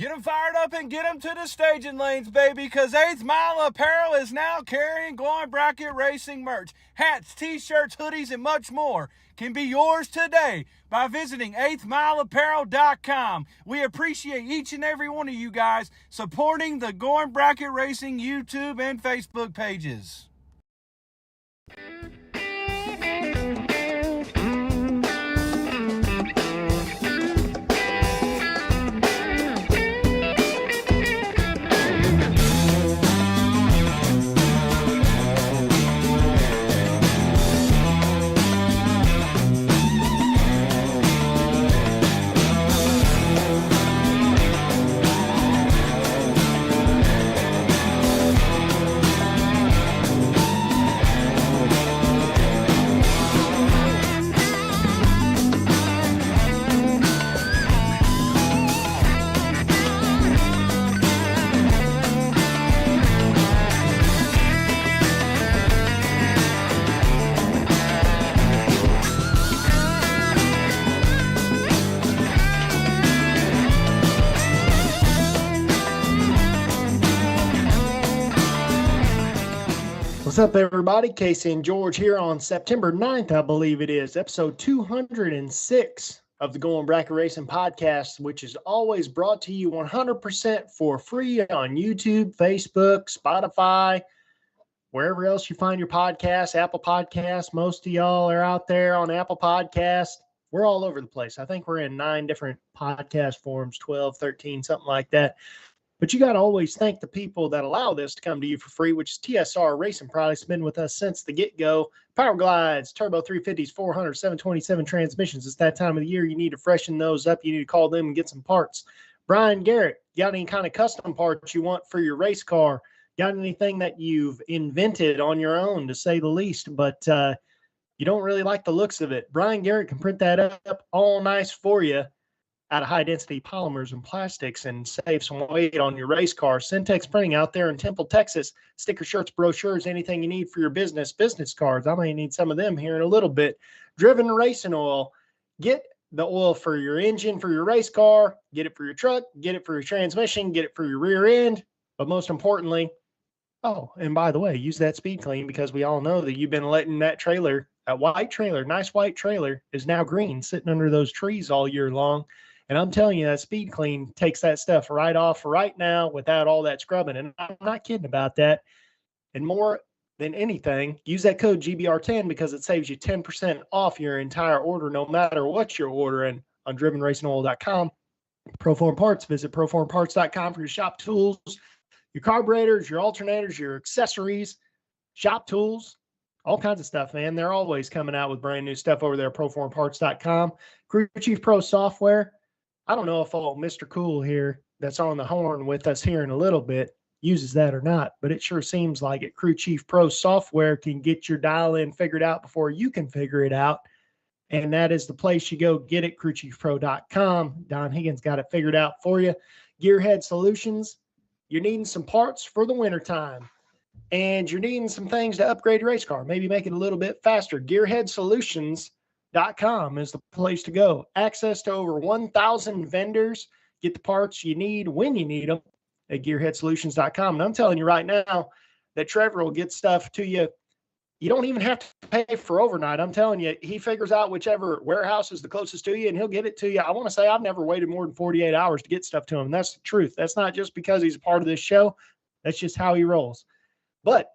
Get them fired up and get them to the staging lanes, baby, because 8th Mile Apparel is now carrying Glowing Bracket Racing merch. Hats, t-shirts, hoodies, and much more can be yours today by visiting 8thmileapparel.com. We appreciate each and every one of you guys supporting the Glowing Bracket Racing YouTube and Facebook pages. What's up, everybody? Casey and George here on September 9th, I believe it is, episode 206 of the Glowing Bracket Racing podcast, which is always brought to you 100% for free on YouTube, Facebook, Spotify, wherever else you find your podcasts, Apple Podcasts. Most of y'all are out there on Apple Podcasts. We're all over the place. I think we're in 9 different podcast forums, 12, 13, something like that. But you got to always thank the people that allow this to come to you for free, which is TSR Racing Products. Been with us since the get-go. Power Glides, Turbo 350s, 400, 727 transmissions. It's that time of the year. You need to freshen those up. You need to call them and get some parts. Brian Garrett, got any kind of custom parts you want for your race car? Got anything that you've invented on your own, to say the least, but you don't really like the looks of it? Brian Garrett can print that up all nice for you out of high-density polymers and plastics and save some weight on your race car. Syntex Printing out there in Temple, Texas. Sticker shirts, brochures, anything you need for your business cards. I may need some of them here in a little bit. Driven Racing Oil. Get the oil for your engine, for your race car. Get it for your truck. Get it for your transmission. Get it for your rear end. But most importantly, oh, and by the way, use that Speed Clean, because we all know that you've been letting that trailer, that white trailer, nice white trailer, is now green, sitting under those trees all year long. And I'm telling you, that Speed Clean takes that stuff right off right now without all that scrubbing. And I'm not kidding about that. And more than anything, use that code GBR10 because it saves you 10% off your entire order, no matter what you're ordering on drivenracingoil.com. Proform Parts, visit proformparts.com for your shop tools, your carburetors, your alternators, your accessories, shop tools, all kinds of stuff, man. They're always coming out with brand new stuff over there at proformparts.com. Crew Chief Pro software. I don't know if old Mr. Cool here that's on the horn with us here in a little bit uses that or not, but it sure seems like it. Crew Chief Pro software can get your dial-in figured out before you can figure it out, and that is the place you go get it, crewchiefpro.com. Don Higgins got it figured out for you. Gearhead Solutions, you're needing some parts for the wintertime, and you're needing some things to upgrade your race car, maybe make it a little bit faster. GearheadSolutions.com is the place to go. Access to over 1,000 vendors. Get the parts you need when you need them at gearheadsolutions.com. And I'm telling you right now that Trevor will get stuff to you. You don't even have to pay for overnight. I'm telling you, he figures out whichever warehouse is the closest to you, and he'll get it to you. I want to say I've never waited more than 48 hours to get stuff to him. And that's the truth. That's not just because he's a part of this show. That's just how he rolls. But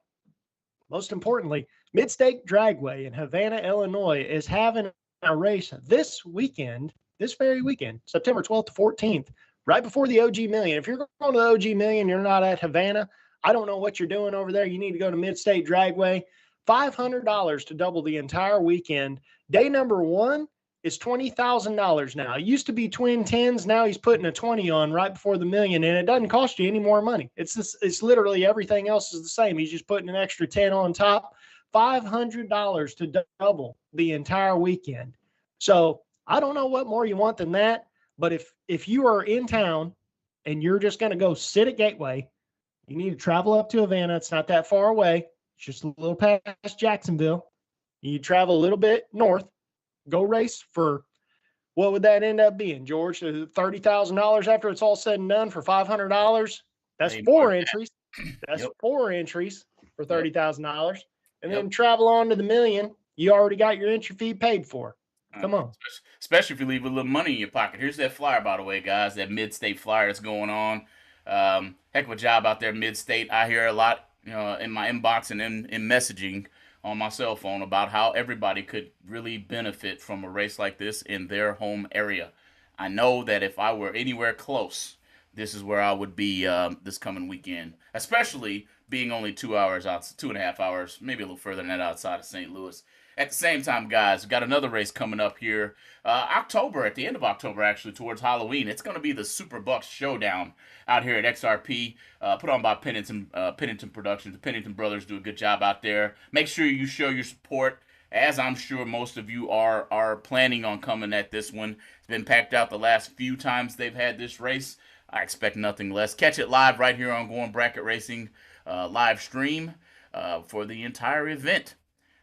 most importantly, Midstate Dragway in Havana, Illinois is having a race this weekend, this very weekend, September 12th to 14th, right before the OG Million. If you're going to the OG Million, you're not at Havana, I don't know what you're doing over there. You need to go to Midstate Dragway. $500 to double the entire weekend. Day number 1 is $20,000 now. It used to be twin tens. Now he's putting a 20 on right before the million, and it doesn't cost you any more money. It's literally everything else is the same. He's just putting an extra 10 on top. $500 to double the entire weekend. So I don't know what more you want than that, but if you are in town and you're just going to go sit at Gateway, you need to travel up to Havana. It's not that far away. It's just a little past Jacksonville. You travel a little bit north, go race for what would that end up being, George? $30,000 after it's all said and done for $500? That's Way more four than entries. That's Yep. 4 entries for $30,000. And Yep. then travel on to the million. You already got your entry fee paid for. Come on. Especially if you leave a little money in your pocket. Here's that flyer, by the way, guys. That mid-state flyer that's going on. Heck of a job out there, mid-state. I hear a lot, in my inbox and in messaging on my cell phone about how everybody could really benefit from a race like this in their home area. I know that if I were anywhere close, this is where I would be this coming weekend, especially being only 2 hours out, 2.5 hours, maybe a little further than that outside of St. Louis. At the same time, guys, we've got another race coming up here, October, at the end of October, actually, towards Halloween. It's going to be the Super Bucks Showdown out here at XRP, put on by Pennington Productions. The Pennington brothers do a good job out there. Make sure you show your support, as I'm sure most of you are planning on coming at this one. It's been packed out the last few times they've had this race. I expect nothing less. Catch it live right here on Going Bracket Racing live stream for the entire event.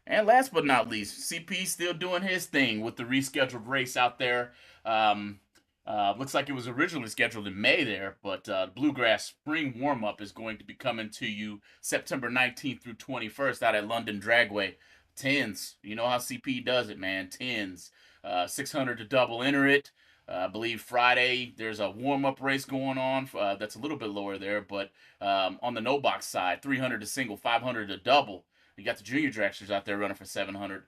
And last but not least, CP still doing his thing with the rescheduled race out there. Looks like it was originally scheduled in May there, but Bluegrass Spring Warm-Up is going to be coming to you September 19th through 21st out at London Dragway. 10s. You know how CP does it, man. 10s. 600 to double enter it. I believe Friday there's a warm-up race going on that's a little bit lower there, but on the no-box side, 300 to single, 500 to double. You got the junior dragsters out there running for $700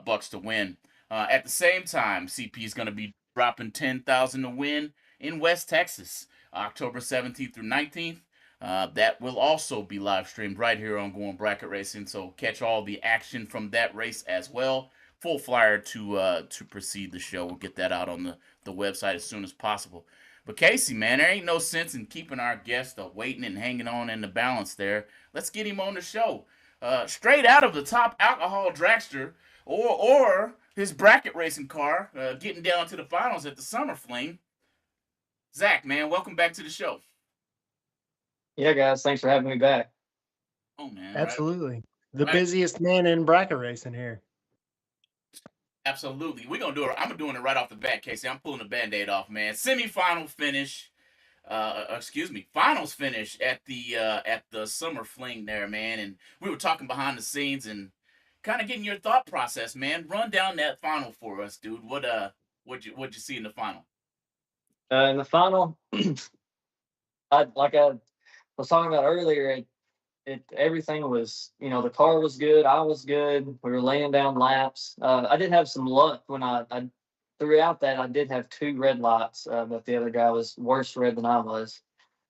bucks to win. At the same time, CP is going to be dropping $10,000 to win in West Texas, October 17th through 19th. That will also be live streamed right here on Going Bracket Racing. So catch all the action from that race as well. Full flyer to precede the show. We'll get that out on the website as soon as possible. But Casey, man, there ain't no sense in keeping our guest waiting and hanging on in the balance there. Let's get him on the show. Straight out of the top alcohol dragster or his bracket racing car, getting down to the finals at the Summer Fling. Zack, man, welcome back to the show. Yeah, guys, thanks for having me back. Oh, man. Absolutely. Right. The busiest man in bracket racing here. Absolutely. We're going to do it. I'm doing it right off the bat, Casey. I'm pulling the Band-Aid off, man. Semi-final finish. Finals finish at the Summer Fling there, man. And we were talking behind the scenes and kind of getting your thought process, man. Run down that final for us, dude. What'd you see in the final? In the final, I was talking about earlier, everything was, the car was good, I was good, we were laying down laps. I did have some luck when I throughout that. I did have 2 red lights, but the other guy was worse red than I was.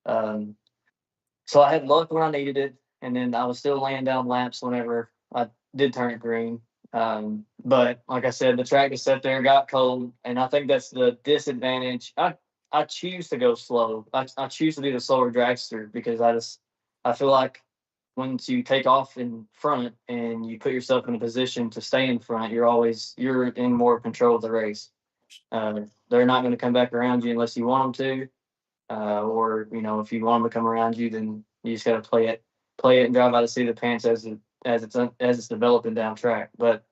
So I had luck when I needed it, and then I was still laying down laps whenever I did turn it green. But like I said, the track is set there, got cold, and I think that's the disadvantage. I choose to go slow. I choose to be the slower dragster because I feel like once you take off in front and you put yourself in a position to stay in front, you're in more control of the race. They're not going to come back around you unless you want them to, or if you want them to come around you, then you just got to play it and drive out of the seat of the pants as it's developing down track. But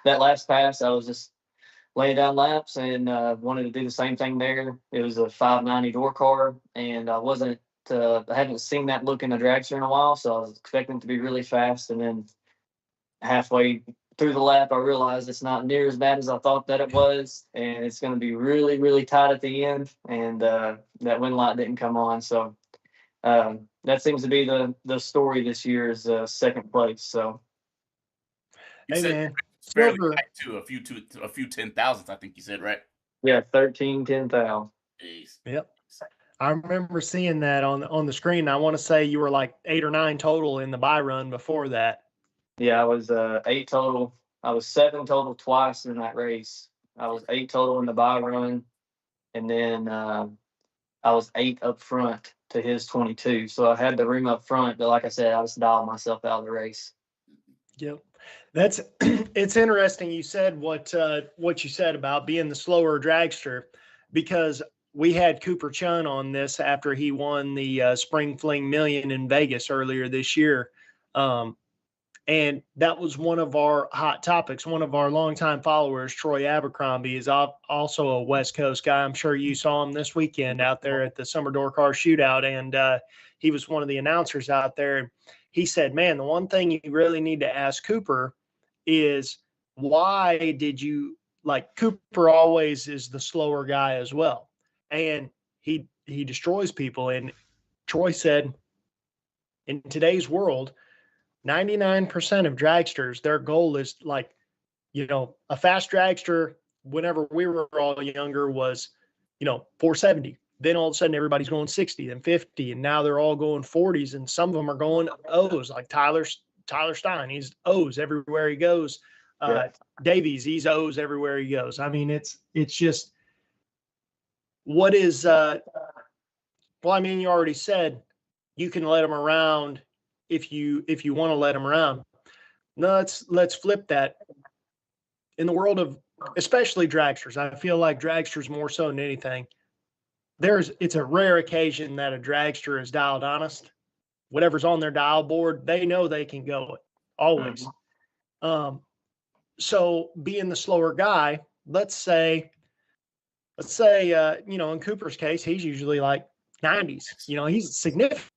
that last pass, I was just laying down laps and wanted to do the same thing there. It was a 590 door car, and I hadn't seen that look in the dragster in a while, so I was expecting it to be really fast. And then halfway through the lap, I realized it's not near as bad as I thought that it was, and it's going to be really, really tight at the end. And that wind light didn't come on, so that seems to be the story this year is second place. So, You hey, said man. fairly Silver. tight too, a few 10,000s, I think you said, right? yeah, 10,000. Jeez. Yep. I remember seeing that on the screen. I want to say you were like 8 or 9 total in the buy run before that. Yeah, I was 8 total. I was 7 total twice in that race. I was 8 total in the buy run, and then I was 8 up front to his 22. So I had the room up front, but like I said, I just dialed myself out of the race. Yep. It's interesting you said what you said about being the slower dragster, because we had Cooper Chun on this after he won the Spring Fling Million in Vegas earlier this year. And that was one of our hot topics. One of our longtime followers, Troy Abercrombie, is also a West Coast guy. I'm sure you saw him this weekend out there at the Summer Door Car Shootout. And he was one of the announcers out there. He said, man, the one thing you really need to ask Cooper is, why did you, like, Cooper always is the slower guy as well. And he destroys people. And Troy said, in today's world, 99% of dragsters, their goal is, like, a fast dragster whenever we were all younger was, 470. Then all of a sudden everybody's going 60 and 50, and now they're all going 40s, and some of them are going O's, like Tyler Stein. He's O's everywhere he goes. Davies, he's O's everywhere he goes. I mean, it's just, what is, well, I mean, you already said you can let them around if you want to let them around. No, let's flip that. In the world of especially dragsters, I feel like dragsters more so than anything, it's a rare occasion that a dragster is dialed honest. Whatever's on their dial board, they know they can go it always. So being the slower guy, let's say, in Cooper's case, he's usually like 90s. He's significant.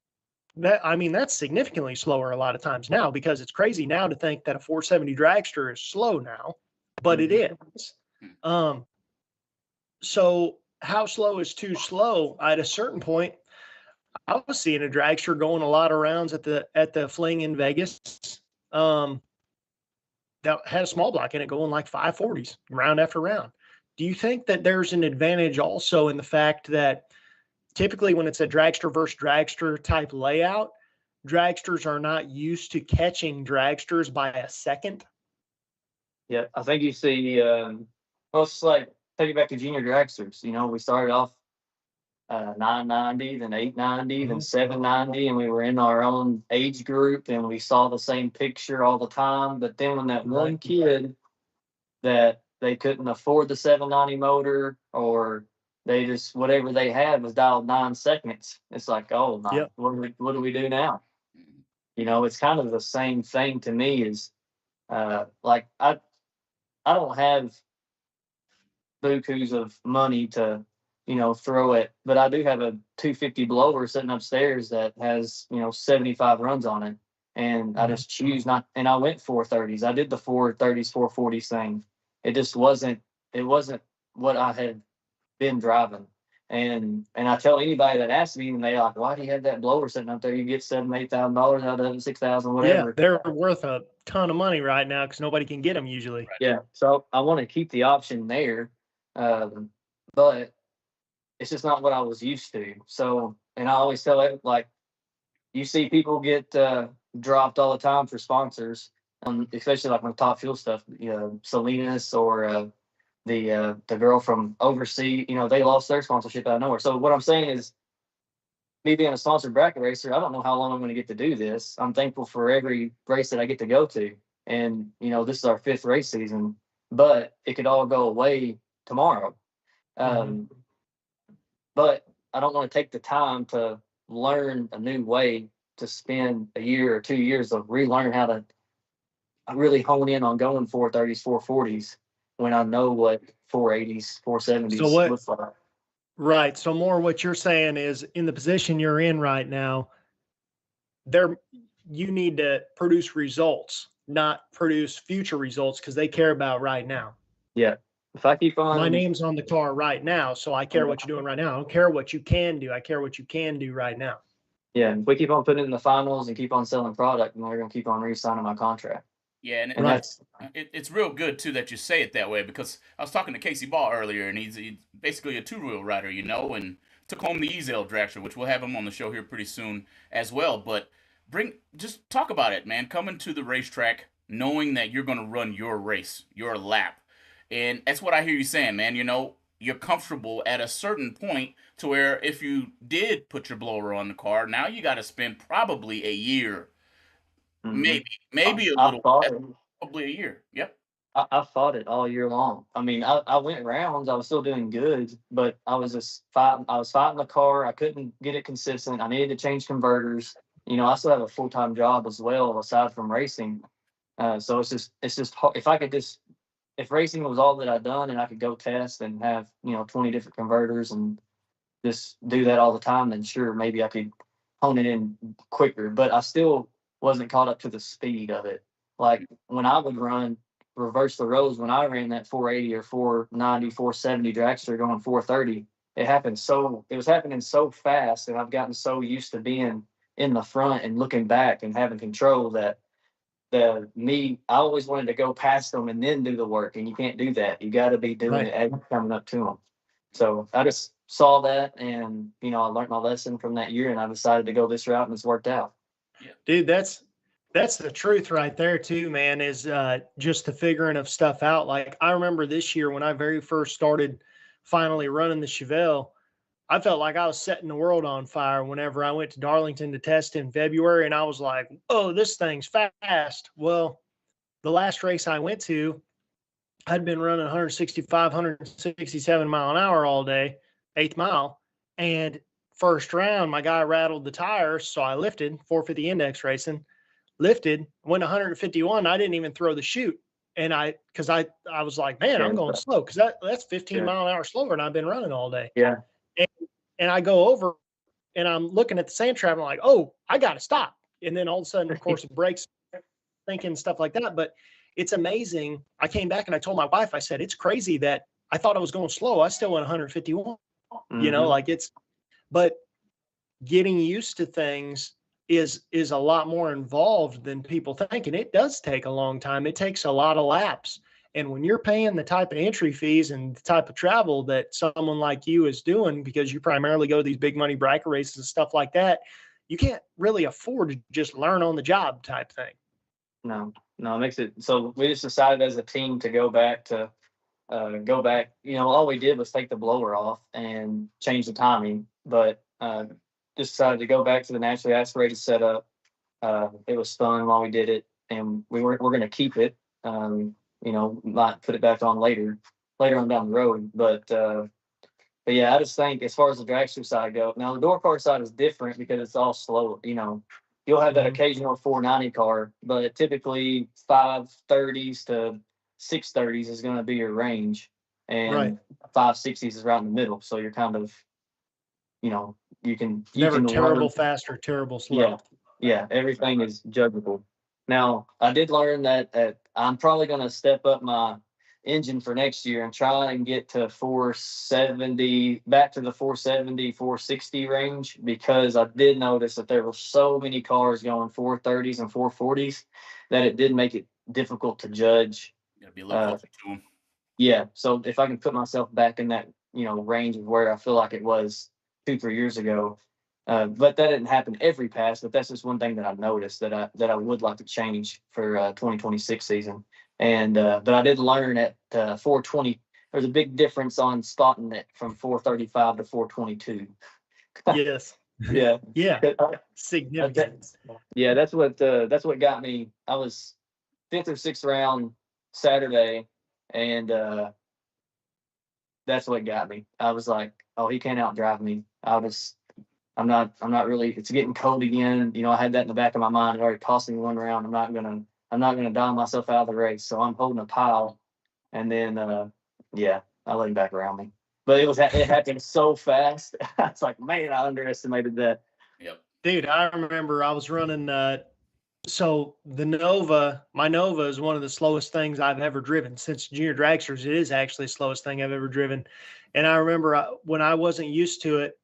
That's significantly slower a lot of times now, because it's crazy now to think that a 470 dragster is slow now, but it is. So how slow is too slow? At a certain point, I was seeing a dragster going a lot of rounds at the Fling in Vegas. That had a small block in it going like 540s round after round. Do you think that there's an advantage also in the fact that typically when it's a dragster versus dragster type layout, dragsters are not used to catching dragsters by a second? Yeah, I think you see, it's like, take it back to junior dragsters. We started off 990, then 890, then 790, and we were in our own age group, and we saw the same picture all the time. But then when that one kid that they couldn't afford the 790 motor, or they just, whatever they had was dialed 9 seconds, it's like, oh, no, what do we do now? It's kind of the same thing to me. Is like, I don't have bukus of money to throw it, but I do have a 250 blower sitting upstairs that has 75 runs on it, and I just choose not. And I went 430s. I did the 430s, 440s thing. It just wasn't what I had been driving. And I tell anybody that asks me, and they're like, why do you have that blower sitting up there? You get $7,000-$8,000 out of it, $6,000, whatever. Yeah, they're worth a ton of money right now because nobody can get them usually. Yeah, so I want to keep the option there, but it's just not what I was used to. So, and I always tell it, like, you see people get dropped all the time for sponsors, especially like with Top Fuel stuff, Salinas or the girl from overseas, they lost their sponsorship out of nowhere. So what I'm saying is, me being a sponsored bracket racer, I don't know how long I'm going to get to do this. I'm thankful for every race that I get to go to. And, this is our 5th race season, but it could all go away tomorrow. But I don't want to take the time to learn a new way, to spend a year or 2 years of relearn how to really hone in on going 430s, 440s, when I know what 480s, 470s looks like. Right. So more what you're saying is, in the position you're in right now, you need to produce results, not produce future results, because they care about right now. Yeah. If I keep on, my name's on the car right now, so I care what you're doing right now. I don't care what you can do. I care what you can do right now. Yeah. If we keep on putting it in the finals and keep on selling product, then we're going to keep on re-signing my contract. Yeah, and it's real good, too, that you say it that way, because I was talking to Casey Ball earlier, and he's basically a two-wheel rider, and took home the Ezel Dragster, which we'll have him on the show here pretty soon as well. But just talk about it, man. Coming to the racetrack, knowing that you're going to run your race, your lap. And that's what I hear you saying, man. You're comfortable at a certain point to where if you did put your blower on the car, now you got to spend probably a year. Maybe a little, probably a year. Yep. I fought it all year long. I mean, I went rounds. I was still doing good, but I was just fighting. I was fighting the car. I couldn't get it consistent. I needed to change converters. I still have a full-time job as well, aside from racing. So it's just if I could just, if racing was all that I'd done and I could go test and have, 20 different converters and just do that all the time, then sure, maybe I could hone it in quicker. But I still wasn't caught up to the speed of it. Like when I would run reverse the rows, when I ran that 480 or 490, 470 dragster going 430, it was happening so fast, and I've gotten so used to being in the front and looking back and having control that I always wanted to go past them and then do the work, and you can't do that. You got to be doing it as you're coming up to them. So I just saw that, and I learned my lesson from that year, and I decided to go this route, and it's worked out. Dude, that's the truth right there too, man, is just the figuring of stuff out. Like I remember this year when I very first started finally running the Chevelle, I felt like I was setting the world on fire whenever I went to Darlington to test in February, and I was like, oh, this thing's fast. Well, the last race I went to, I'd been running 165, 167 mile an hour all day, 8th mile. And first round, my guy rattled the tires. So I lifted, 450 index racing, lifted, went 151. I didn't even throw the chute. And because I was like, man, I'm going slow, because that's 15 mile an hour slower than I've been running all day. Yeah. And I go over and I'm looking at the sand trap. And I'm like, oh, I got to stop. And then all of a sudden, of course, it breaks, thinking stuff like that. But it's amazing. I came back and I told my wife, I said, it's crazy that I thought I was going slow. I still went 151, but getting used to things is a lot more involved than people think. And it does take a long time. It takes a lot of laps. And when you're paying the type of entry fees and the type of travel that someone like you is doing, because you primarily go to these big money bracket races and stuff like that, you can't really afford to just learn on the job type thing. No, it makes it. So we just decided as a team to go back. All we did was take the blower off and change the timing, but just decided to go back to the naturally aspirated setup. It was fun while we did it, and we're going to keep it. Might put it back on later on down the road. But yeah, I just think as far as the dragster side go, now the door car side is different because it's all slow. You'll have that occasional 490 car, but typically 530s to 630s is going to be your range, and 560s is right in the middle. So you're kind of, you can terrible fast or terrible slow. Yeah, everything is judgeable. Now, I did learn that I'm probably going to step up my engine for next year and try and get to 470, back to the 470, 460 range, because I did notice that there were so many cars going 430s and 440s that it did make it difficult to judge. Gotta be a little closer to them. Yeah, so if I can put myself back in that, range of where I feel like it was 2-3 years ago. But that didn't happen every pass, but that's just one thing that I noticed that I would like to change for 2026 season. And but I did learn at 420, there's a big difference on spotting it from 435 to 422. Yes. Yeah. Yeah. Significant. Yeah, that's what got me. I was 5th or 6th round Saturday, and that's what got me. I was like, oh, he can't outdrive me. I'm not really, it's getting cold again. I had that in the back of my mind. It already cost me one round. I'm not gonna dial myself out of the race. So I'm holding a pile. And then I let him back around me. But it happened so fast. It's like, man, I underestimated that. Yep. Dude, I remember I was running so the Nova, my Nova is one of the slowest things I've ever driven. Since junior dragsters, it is actually the slowest thing I've ever driven. And I remember when I wasn't used to it,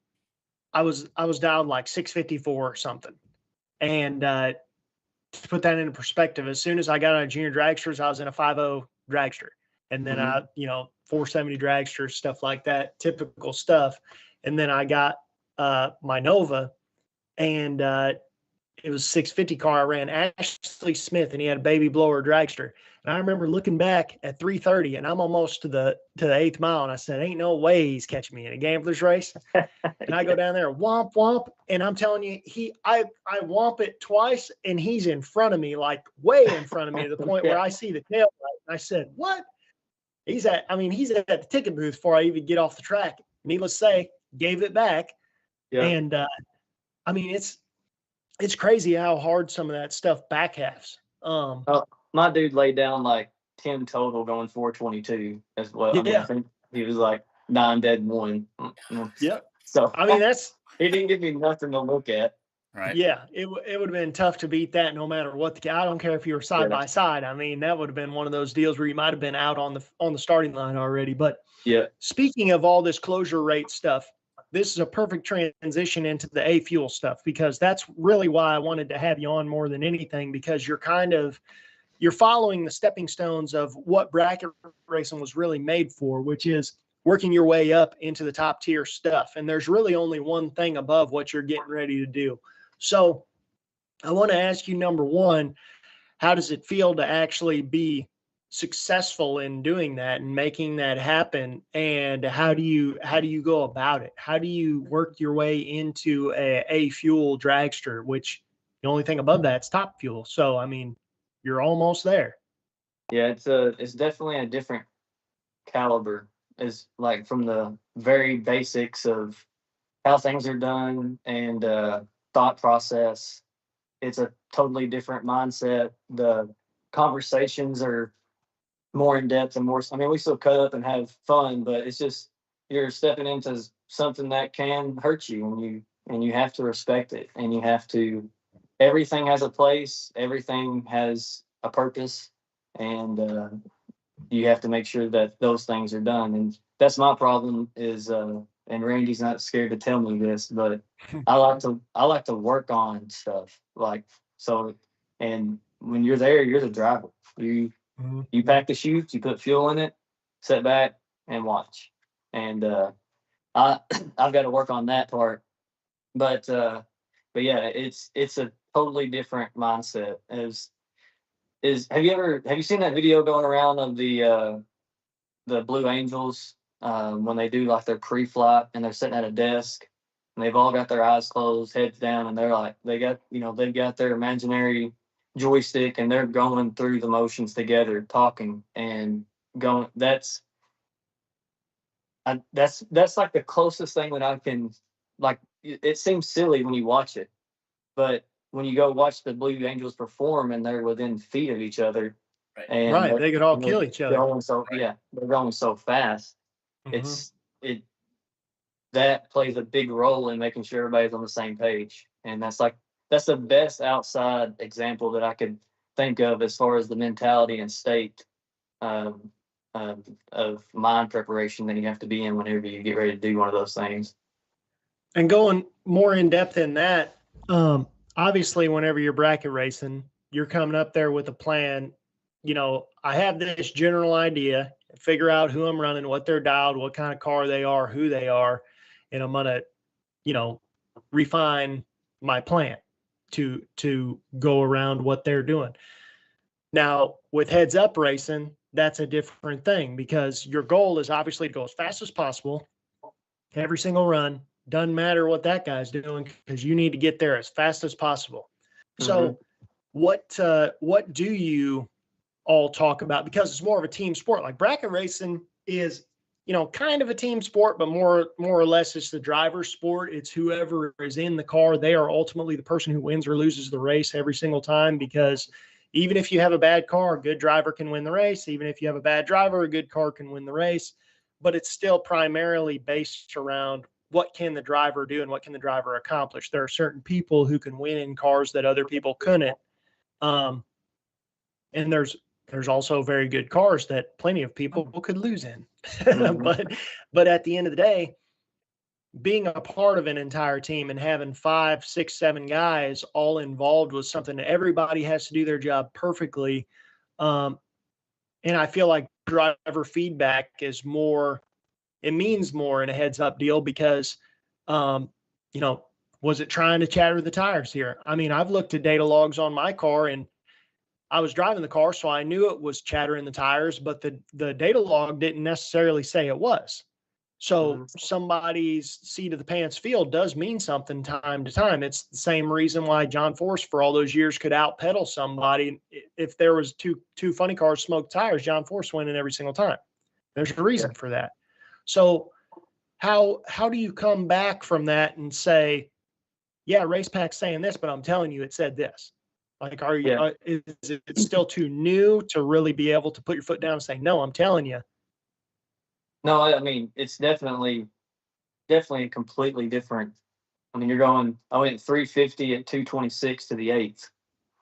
I was down like 654 or something. And to put that into perspective, as soon as I got on junior dragsters, I was in a 5.0 dragster. And then 470 dragster, stuff like that, typical stuff. And then I got my Nova, and it was a 650 car. I ran Ashley Smith, and he had a baby blower dragster. And I remember looking back at 330, and I'm almost to the 8th mile, and I said, ain't no way he's catching me in a gambler's race. And I go down there, womp, womp, and I'm telling you, I womp it twice, and he's in front of me, like way in front of me, to the point where I see the tail light. And I said, what? He's at the ticket booth before I even get off the track. Needless to say, gave it back. Yeah. And it's crazy how hard some of that stuff back halves. my dude laid down like 10 total going 422 as well. I mean, I think he was like 9 dead and 1. Yep. So I mean, that's he didn't give me nothing to look at. Right. Yeah, it would have been tough to beat that no matter what. I don't care if you were side by side. I mean, that would have been one of those deals where you might have been out on the starting line already. But yeah, speaking of all this closure rate stuff, this is a perfect transition into the A fuel stuff, because that's really why I wanted to have you on more than anything, because you're following the stepping stones of what bracket racing was really made for, which is working your way up into the top tier stuff. And there's really only one thing above what you're getting ready to do. So I want to ask you, number one, how does it feel to actually be successful in doing that and making that happen? And how do you go about it? How do you work your way into a fuel dragster, which the only thing above that is top fuel? So, I mean, you're almost there. Yeah, it's definitely a different caliber. It's like from the very basics of how things are done and thought process. It's a totally different mindset. The conversations are more in depth and more. I mean, we still cut up and have fun, but it's just you're stepping into something that can hurt you, and you have to respect it, and you have to. Everything has a place. Everything has a purpose, and you have to make sure that those things are done. And that's my problem is. And Randy's not scared to tell me this, but I like to work on stuff like so. And when you're there, you're the driver. You pack the chutes, you put fuel in it, sit back and watch. And I've got to work on that part. But yeah, it's a totally different mindset. Have you seen that video going around of the Blue Angels? When they do like their pre-flight and they're sitting at a desk and they've all got their eyes closed, heads down, and they're like, they've got their imaginary joystick and they're going through the motions together, talking and going. That's like the closest thing that I can, like, it seems silly when you watch it, but when you go watch the Blue Angels perform and they're within feet of each other, and they could all kill each other. They're going so fast. That plays a big role in making sure everybody's on the same page, and that's the best outside example that I could think of as far as the mentality and state of mind preparation that you have to be in whenever you get ready to do one of those things. And going more in depth in that, obviously, whenever you're bracket racing, you're coming up there with a plan. I have this general idea. Figure out who I'm running, what they're dialed, what kind of car they are, who they are, and I'm gonna, refine my plan to go around what they're doing. Now, with heads up racing, that's a different thing, because your goal is obviously to go as fast as possible every single run. Doesn't matter what that guy's doing, because you need to get there as fast as possible. So what do you all talk about? Because it's more of a team sport. Like bracket racing is, kind of a team sport, but more or less it's the driver's sport. It's whoever is in the car. They are ultimately the person who wins or loses the race every single time, because even if you have a bad car, a good driver can win the race. Even if you have a bad driver, a good car can win the race. But it's still primarily based around what can the driver do and what can the driver accomplish. There are certain people who can win in cars that other people couldn't. And there's also very good cars that plenty of people could lose in. But at the end of the day, being a part of an entire team and having 5, 6, 7 guys all involved with something that everybody has to do their job perfectly. And I feel like driver feedback is more, it means more in a heads up deal, because, was it trying to chatter the tires here? I mean, I've looked at data logs on my car, and I was driving the car, so I knew it was chattering the tires, but the data log didn't necessarily say it was. So somebody's seat of the pants feel does mean something time to time. It's the same reason why John Force for all those years could out-pedal somebody. If there was two funny cars smoked tires, John Force winning every single time. There's a reason for that. So how do you come back from that and say, yeah, Race Pack's saying this, but I'm telling you it said this? Like, are you? Yeah. Is it still too new to really be able to put your foot down and say, no, I'm telling you? No, I mean, it's definitely completely different. I mean, I went 350 at 226 to the eighth,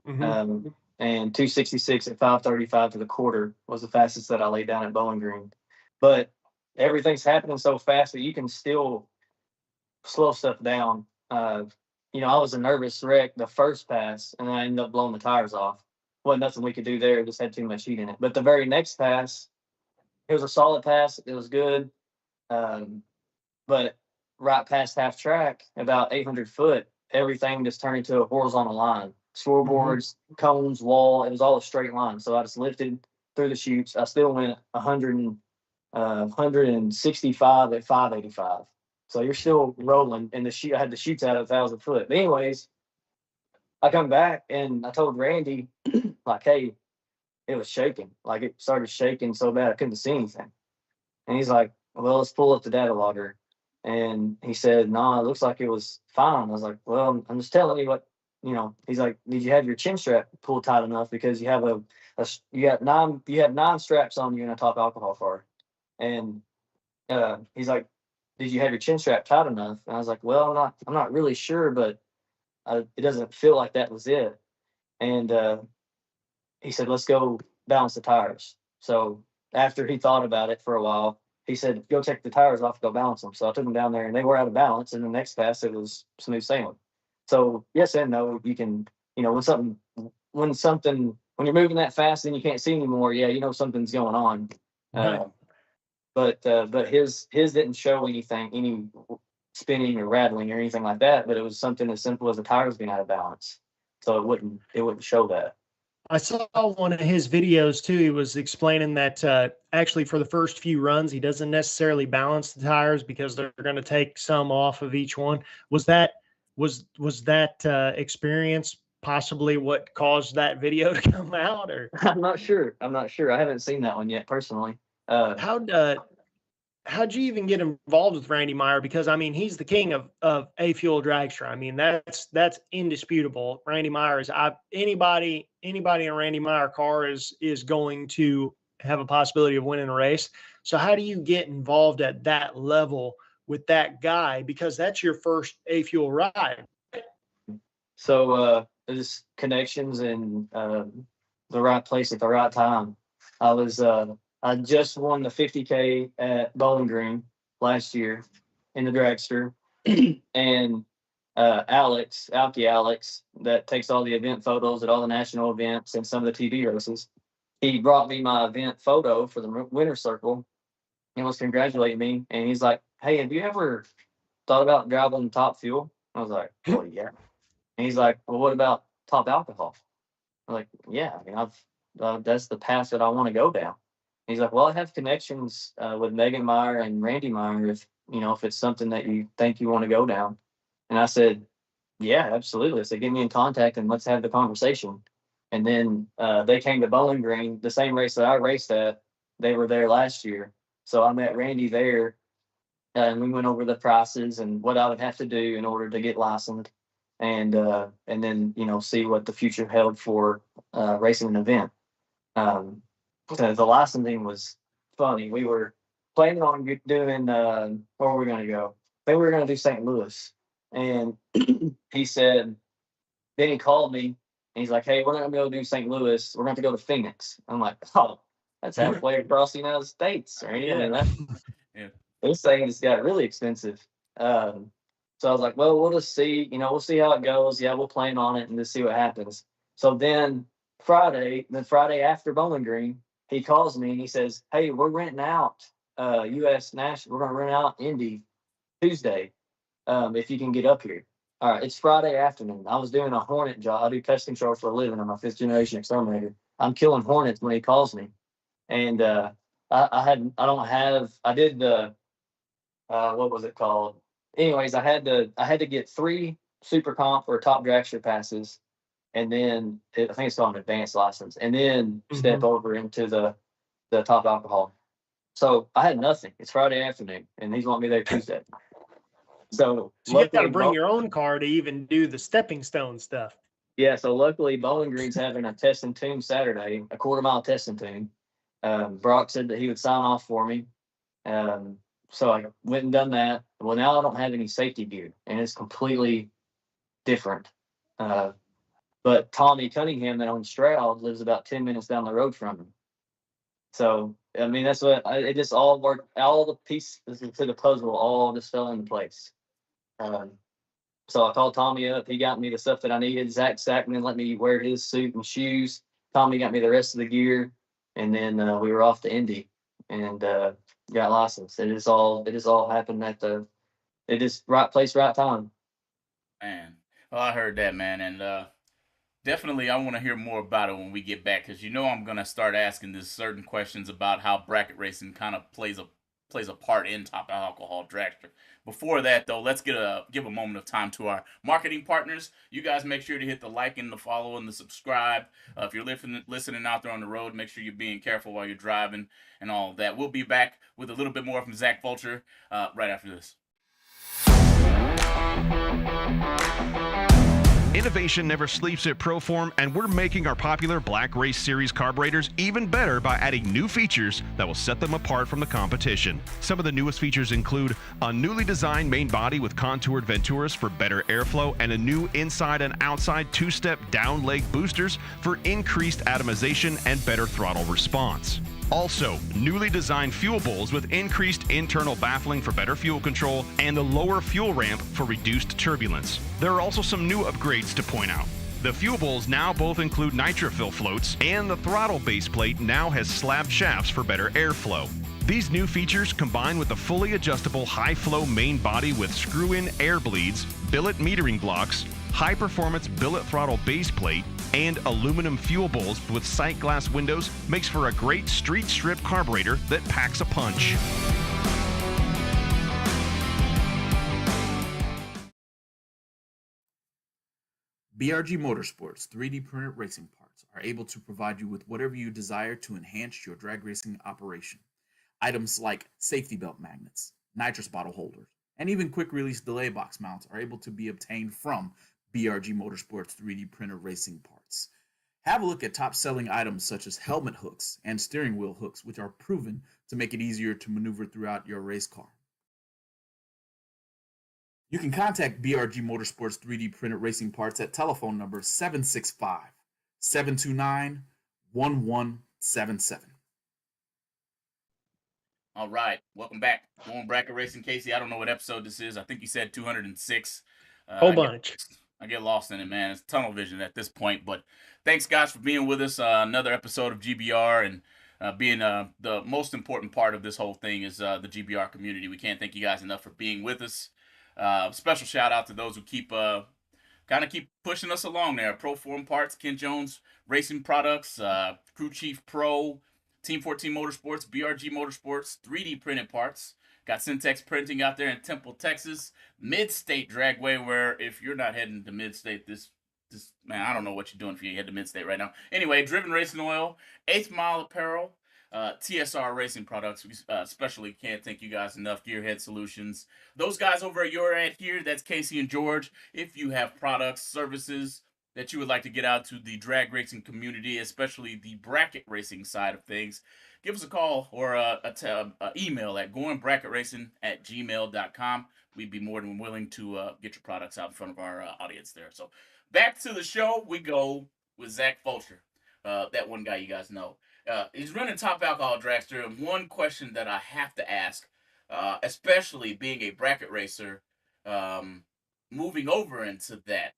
Mm-hmm. and 266 at 535 to the quarter was the fastest that I laid down at Bowling Green. But everything's happening so fast that you can still slow stuff down. I was a nervous wreck the first pass, and I ended up blowing the tires off. Wasn't nothing we could do there; just had too much heat in it. But the very next pass, it was a solid pass. It was good. But right past half track, about 800 foot, everything just turned into a horizontal line. Scoreboards, cones, wall, it was all a straight line. So I just lifted through the chutes. I still went 165 at 585. So you're still rolling, and I had the chutes out at 1,000 foot. But anyways, I come back and I told Randy, like, hey, it was shaking. Like, it started shaking so bad I couldn't see anything. And he's like, well, let's pull up the data logger. And he said, no, it looks like it was fine. I was like, well, I'm just telling you what, he's like, did you have your chin strap pulled tight enough? Because you have you have 9 straps on you in a top alcohol car. And he's like, did you have your chin strap tight enough? And I was like, well, I'm not really sure, but it doesn't feel like that was it. And he said, let's go balance the tires. So after he thought about it for a while, he said, go take the tires off, go balance them. So I took them down there, and they were out of balance. And the next pass, it was smooth sailing. So yes and no, you can, when you're moving that fast and you can't see anymore, yeah, something's going on. Right. But his didn't show any spinning or rattling or anything like that. But it was something as simple as the tires being out of balance. So it wouldn't show that. I saw one of his videos too. He was explaining that actually for the first few runs, he doesn't necessarily balance the tires because they're going to take some off of each one. Was that experience possibly what caused that video to come out? Or I'm not sure. I haven't seen that one yet personally. How'd you even get involved with Randy Meyer? Because I mean, he's the king of A Fuel Dragster. I mean, that's indisputable. Randy Meyer is anybody in a Randy Meyer car is going to have a possibility of winning a race. So how do you get involved at that level with that guy? Because that's your first A Fuel ride. So just connections and the right place at the right time. I just won the 50K at Bowling Green last year in the Dragster. And Alex, that takes all the event photos at all the national events and some of the TV races, he brought me my event photo for the winner circle and was congratulating me. And he's like, hey, have you ever thought about driving Top Fuel? I was like, well, yeah. And he's like, well, what about Top Alcohol? I'm like, yeah, I mean, that's the path that I want to go down. He's like, well, I have connections with Megan Meyer and Randy Meyer if it's something that you think you want to go down. And I said, yeah, absolutely. I said, get me in contact and let's have the conversation. And then they came to Bowling Green, the same race that I raced at. They were there last year. So I met Randy there and we went over the prices and what I would have to do in order to get licensed and then, see what the future held for racing an event. The licensing was funny. We were planning on doing where were we going to go? I think we were going to do St. Louis. And he said, then he called me and he's like, hey, we're not going to go do St. Louis. We're going to go to Phoenix. I'm like, oh, that's halfway across the United States. Right? Yeah. This thing just got really expensive. So I was like, well, we'll just see, we'll see how it goes. Yeah, we'll plan on it and just see what happens. So then Friday after Bowling Green, he calls me and he says, hey, we're renting out US National. We're going to rent out Indy Tuesday if you can get up here. All right, it's Friday afternoon. I was doing a Hornet job. I do pest control for a living. I'm a 5th generation exterminator. I'm killing hornets when he calls me. And I did the, what was it called? Anyways, I had to get 3 super comp or top dragster passes. And then I think it's called an advanced license, and then step over into the top alcohol. So I had nothing. It's Friday afternoon, and he's wanting me there Tuesday. So you got to bring your own car to even do the stepping stone stuff. Yeah, so luckily Bowling Green's having a test and tune Saturday, a quarter-mile test and tune. Brock said that he would sign off for me. So I went and done that. Well, now I don't have any safety gear, and it's completely different. But Tommy Cunningham that owns Stroud lives about 10 minutes down the road from him. So, I mean, that's what it just all worked. All the pieces to the puzzle all just fell into place. So I called Tommy up. He got me the stuff that I needed. Zack and let me wear his suit and shoes. Tommy got me the rest of the gear, and then we were off to Indy and got licensed. It just all happened at right place, right time. Man, well, I heard that, man, and definitely I want to hear more about it when we get back, because I'm gonna start asking this certain questions about how bracket racing kind of plays a part in Top Alcohol Dragster. Before that, though, let's give a moment of time to our marketing partners. You guys make sure to hit the like and the follow and the subscribe. If you're listening out there on the road, make sure you're being careful while you're driving and all of that. We'll be back with a little bit more from Zac Fulcher right after this. Innovation never sleeps at Proform, and we're making our popular Black Race Series carburetors even better by adding new features that will set them apart from the competition. Some of the newest features include a newly designed main body with contoured Venturas for better airflow, and a new inside and outside two-step down leg boosters for increased atomization and better throttle response. Also, newly designed fuel bowls with increased internal baffling for better fuel control and the lower fuel ramp for reduced turbulence. There are also some new upgrades to point out. The fuel bowls now both include nitrofill floats, and the throttle base plate now has slabbed shafts for better airflow. These new features, combined with the fully adjustable high-flow main body with screw-in air bleeds, billet metering blocks, high-performance billet throttle base plate, and aluminum fuel bowls with sight glass windows, makes for a great street strip carburetor that packs a punch. BRG Motorsports 3D printed racing parts are able to provide you with whatever you desire to enhance your drag racing operation. Items like safety belt magnets, nitrous bottle holders, and even quick release delay box mounts are able to be obtained from BRG Motorsports 3D printer racing parts. Have a look at top-selling items such as helmet hooks and steering wheel hooks, which are proven to make it easier to maneuver throughout your race car. You can contact BRG Motorsports 3D printed racing parts at telephone number 765-729-1177. All right, welcome back. Going Bracket Racing, Casey. I don't know what episode this is. I think you said 206. Whole bunch. I get lost in it, man. It's tunnel vision at this point. But thanks, guys, for being with us. Another episode of GBR, and being the most important part of this whole thing is the GBR community. We can't thank you guys enough for being with us. Special shout out to those who keep pushing us along there. Proform Parts, Ken Jones Racing Products, Crew Chief Pro, Team 14 Motorsports, BRG Motorsports, 3D printed parts. Got Syntex Printing out there in Temple, Texas. Mid-State Dragway, where if you're not heading to Mid-State, this man, I don't know what you're doing if you head to Mid-State right now. Anyway, Driven Racing Oil, 8th Mile Apparel, TSR Racing Products. We especially can't thank you guys enough. Gearhead Solutions. Those guys over at your ad here, that's Casey and George. If you have products, services that you would like to get out to the drag racing community, especially the bracket racing side of things, give us a call or a email at goingbracketracing@gmail.com. We'd be more than willing to get your products out in front of our audience there. So back to the show we go with Zac Fulcher, that one guy you guys know. He's running Top Alcohol Dragster, and one question that I have to ask, especially being a bracket racer, moving over into that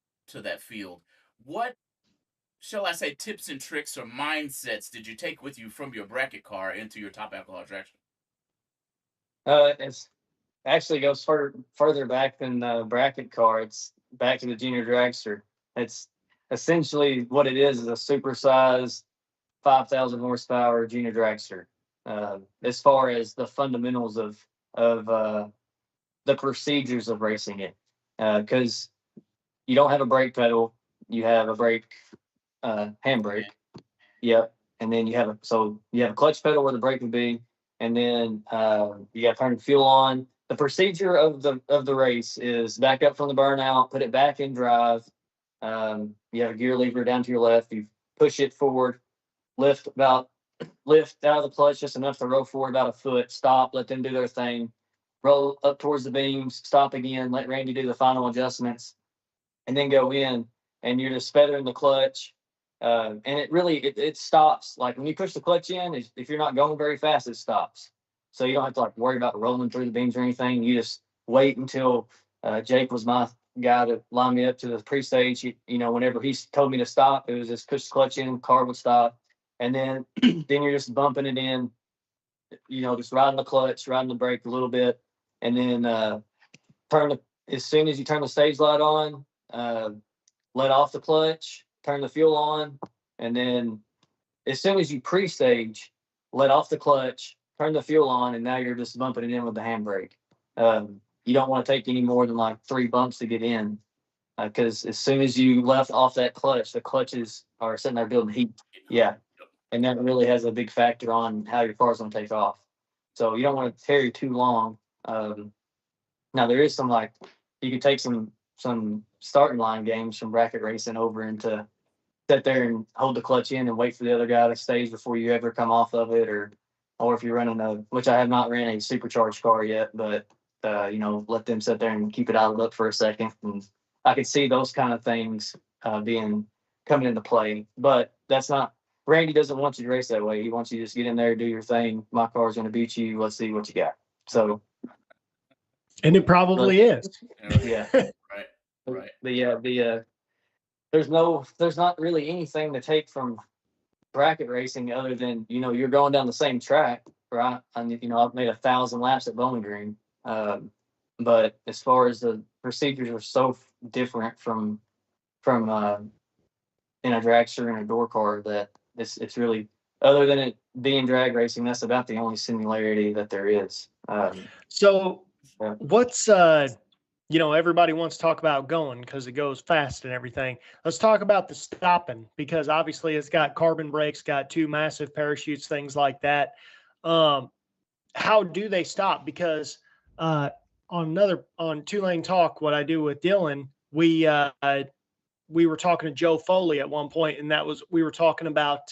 field, what shall I say tips and tricks or mindsets did you take with you from your bracket car into your Top Alcohol Dragster? It's actually goes further back than the bracket car. It's back to the junior dragster. It's essentially what it is a supersized 5,000 horsepower junior dragster. As far as the fundamentals of the procedures of racing it, because you don't have a brake pedal, you have a brake handbrake. Yep, and then you have a clutch pedal where the brake would be, and then you got to turn the fuel on. The procedure of the race is back up from the burnout, put it back in drive, you have a gear lever down to your left. You push it forward, lift out of the clutch just enough to roll forward about a foot, stop, let them do their thing, roll up towards the beams, stop again, let Randy do the final adjustments, and then go in, and you're just feathering the clutch. And it stops. Like when you push the clutch in, if you're not going very fast, it stops. So you don't have to like worry about rolling through the beams or anything. You just wait until Jake was my guy to line me up to the pre-stage. Whenever he told me to stop, it was just push the clutch in, car would stop. And then then you're just bumping it in, just riding the clutch, riding the brake a little bit. And then as soon as you turn the stage light on, let off the clutch, turn the fuel on. And then as soon as you pre-stage, let off the clutch, turn the fuel on, and now you're just bumping it in with the handbrake. You don't want to take any more than like 3 bumps to get in, because as soon as you left off that clutch, the clutches are sitting there building heat. Yeah. And that really has a big factor on how your car's going to take off. So you don't want to tarry too long. Now there is some you can take some starting line games from bracket racing over into sit there and hold the clutch in and wait for the other guy to stage before you ever come off of it, or if you're running which I have not ran a supercharged car yet, but let them sit there and keep it idled up for a second. And I could see those kind of things coming into play, but that's not. Randy doesn't want you to race that way. He wants you to just get in there, do your thing. My car's going to beat you. Let's see what you got. So, and it probably is. Yeah. Right. There's not really anything to take from bracket racing other than, you're going down the same track, right? And, I've made 1,000 laps at Bowling Green. But as far as the procedures are so different from in a dragster and a door car that it's really, other than it being drag racing, that's about the only similarity that there is. So Yeah. what's, everybody wants to talk about going because it goes fast and everything. Let's talk about the stopping, because obviously it's got carbon brakes, got 2 massive parachutes, things like that. How do they stop? Because on 2-Lane Talk, what I do with Dylan, we were talking to Joe Foley at one point, and we were talking about,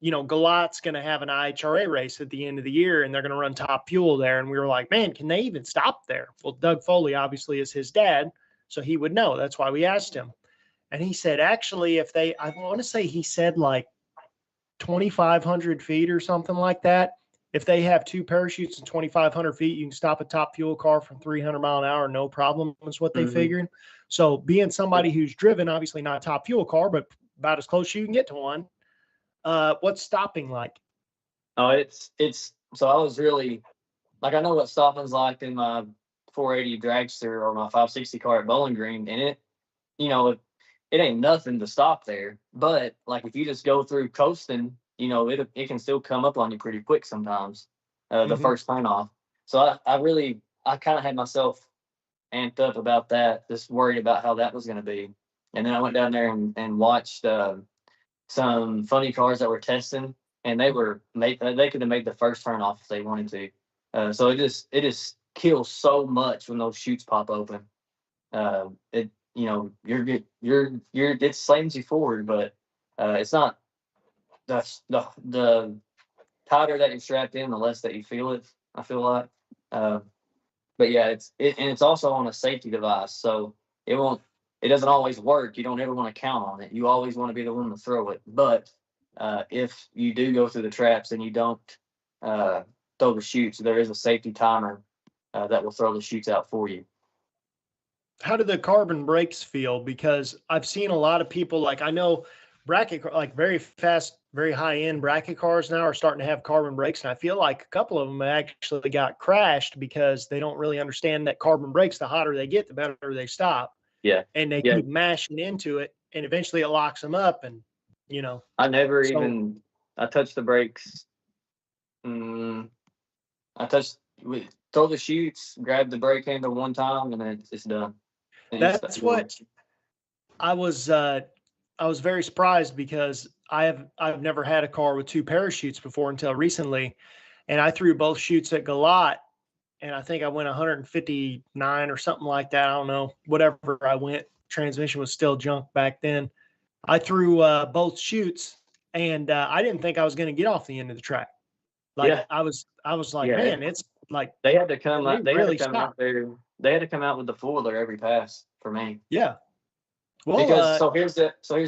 Galat's going to have an IHRA race at the end of the year, and they're going to run top fuel there. And we were like, man, can they even stop there? Well, Doug Foley obviously is his dad, so he would know. That's why we asked him. And he said, actually, I want to say he said like 2,500 feet or something like that. If they have 2 parachutes and 2,500 feet, you can stop a top fuel car from 300 mile an hour, no problem, is what they figured. So being somebody who's driven, obviously not a top fuel car, but about as close as you can get to one, what's stopping like? Oh, it's so I was really, I know what stopping's like in my 480 Dragster or my 560 car at Bowling Green, and it ain't nothing to stop there. But like if you just go through coasting, it can still come up on you pretty quick sometimes, the first turn off. So I kind of had myself amped up about that, just worried about how that was going to be. And then I went down there and watched some funny cars that were testing, and they could have made the first turn off if they wanted to. So it just kills so much when those chutes pop open. It slams you forward, but it's not. The tighter that you're strapped in, the less that you feel it, I feel like. But yeah, it's also on a safety device, so it doesn't always work. You don't ever want to count on it. You always want to be the one to throw it. But if you do go through the traps and you don't throw the chutes, there is a safety timer that will throw the chutes out for you. How do the carbon brakes feel? Because I've seen a lot of people, I know bracket, very fast, very high-end bracket cars now are starting to have carbon brakes, and I feel like a couple of them actually got crashed because they don't really understand that carbon brakes, the hotter they get, the better they stop. Yeah. And they keep mashing into it, and eventually it locks them up. And, I never I touched the brakes. Throw the chutes, grab the brake handle one time, and then it's done. And that's what I was very surprised, because I've never had a car with 2 parachutes before until recently. And I threw both chutes at Galat, and I think I went 159 or something like that. I don't know, whatever I went, transmission was still junk back then. I threw both chutes, and I didn't think I was going to get off the end of the track. Like Yeah. I was like, Yeah. man, it's like They had to come They out. They really had to come out there. They had to come out with the foiler every pass for me. yeah. Well, Because here's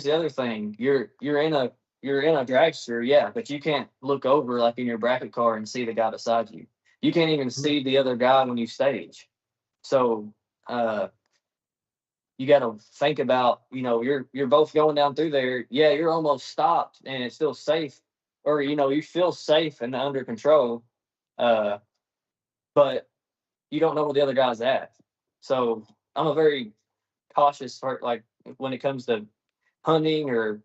the other thing. You're in a dragster, yeah, but you can't look over like in your bracket car and see the guy beside you. You can't even see the other guy when you stage. So you got to think about, you're both going down through there. Yeah, you're almost stopped and it's still safe, or you feel safe and under control, but you don't know where the other guy's at. So I'm a very cautious for, like, when it comes to hunting or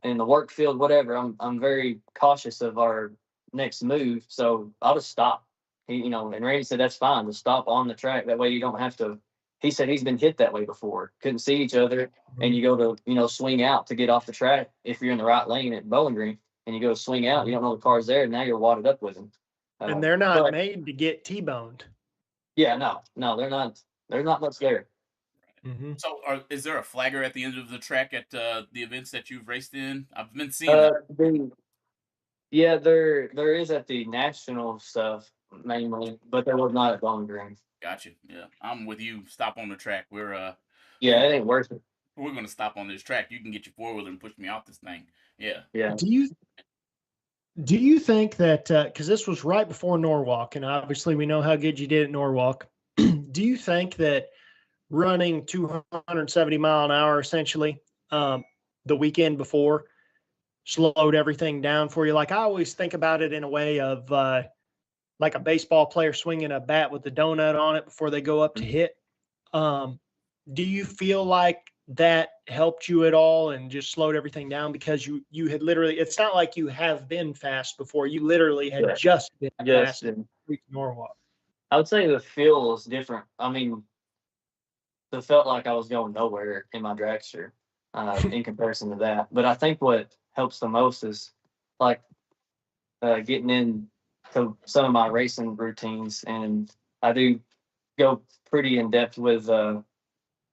in the work field, whatever. I'm very cautious of our next move. So I'll just stop. And Randy said that's fine. Just stop on the track. That way you don't have to. He said he's been hit that way before. Couldn't see each other, and you go to swing out to get off the track if you're in the right lane at Bowling Green, and you go swing out. You don't know the car's there. And now you're wadded up with him. and they're not made to get T-boned. Yeah, no, they're not. There's not much there. Mm-hmm. So, is there a flagger at the end of the track at the events that you've raced in? I've been seeing that. Yeah, there is at the national stuff mainly, but there was not at Bowling Green. Gotcha. Yeah, I'm with you. Stop on the track. Yeah, it ain't worth it. We're gonna stop on this track. You can get your 4-wheeler and push me off this thing. Yeah. Yeah. Do you think that because this was right before Norwalk, and obviously we know how good you did at Norwalk, do you think that running 270 mile an hour essentially the weekend before slowed everything down for you? Like I always think about it in a way of like a baseball player swinging a bat with the donut on it before they go up to hit. Do you feel like that helped you at all and just slowed everything down because you had literally, it's not like you have been fast before, you literally had just been fast in Norwalk. I would say the feel is different. I mean, it felt like I was going nowhere in my dragster in comparison to that. But I think what helps the most is like getting into some of my racing routines, and I do go pretty in depth with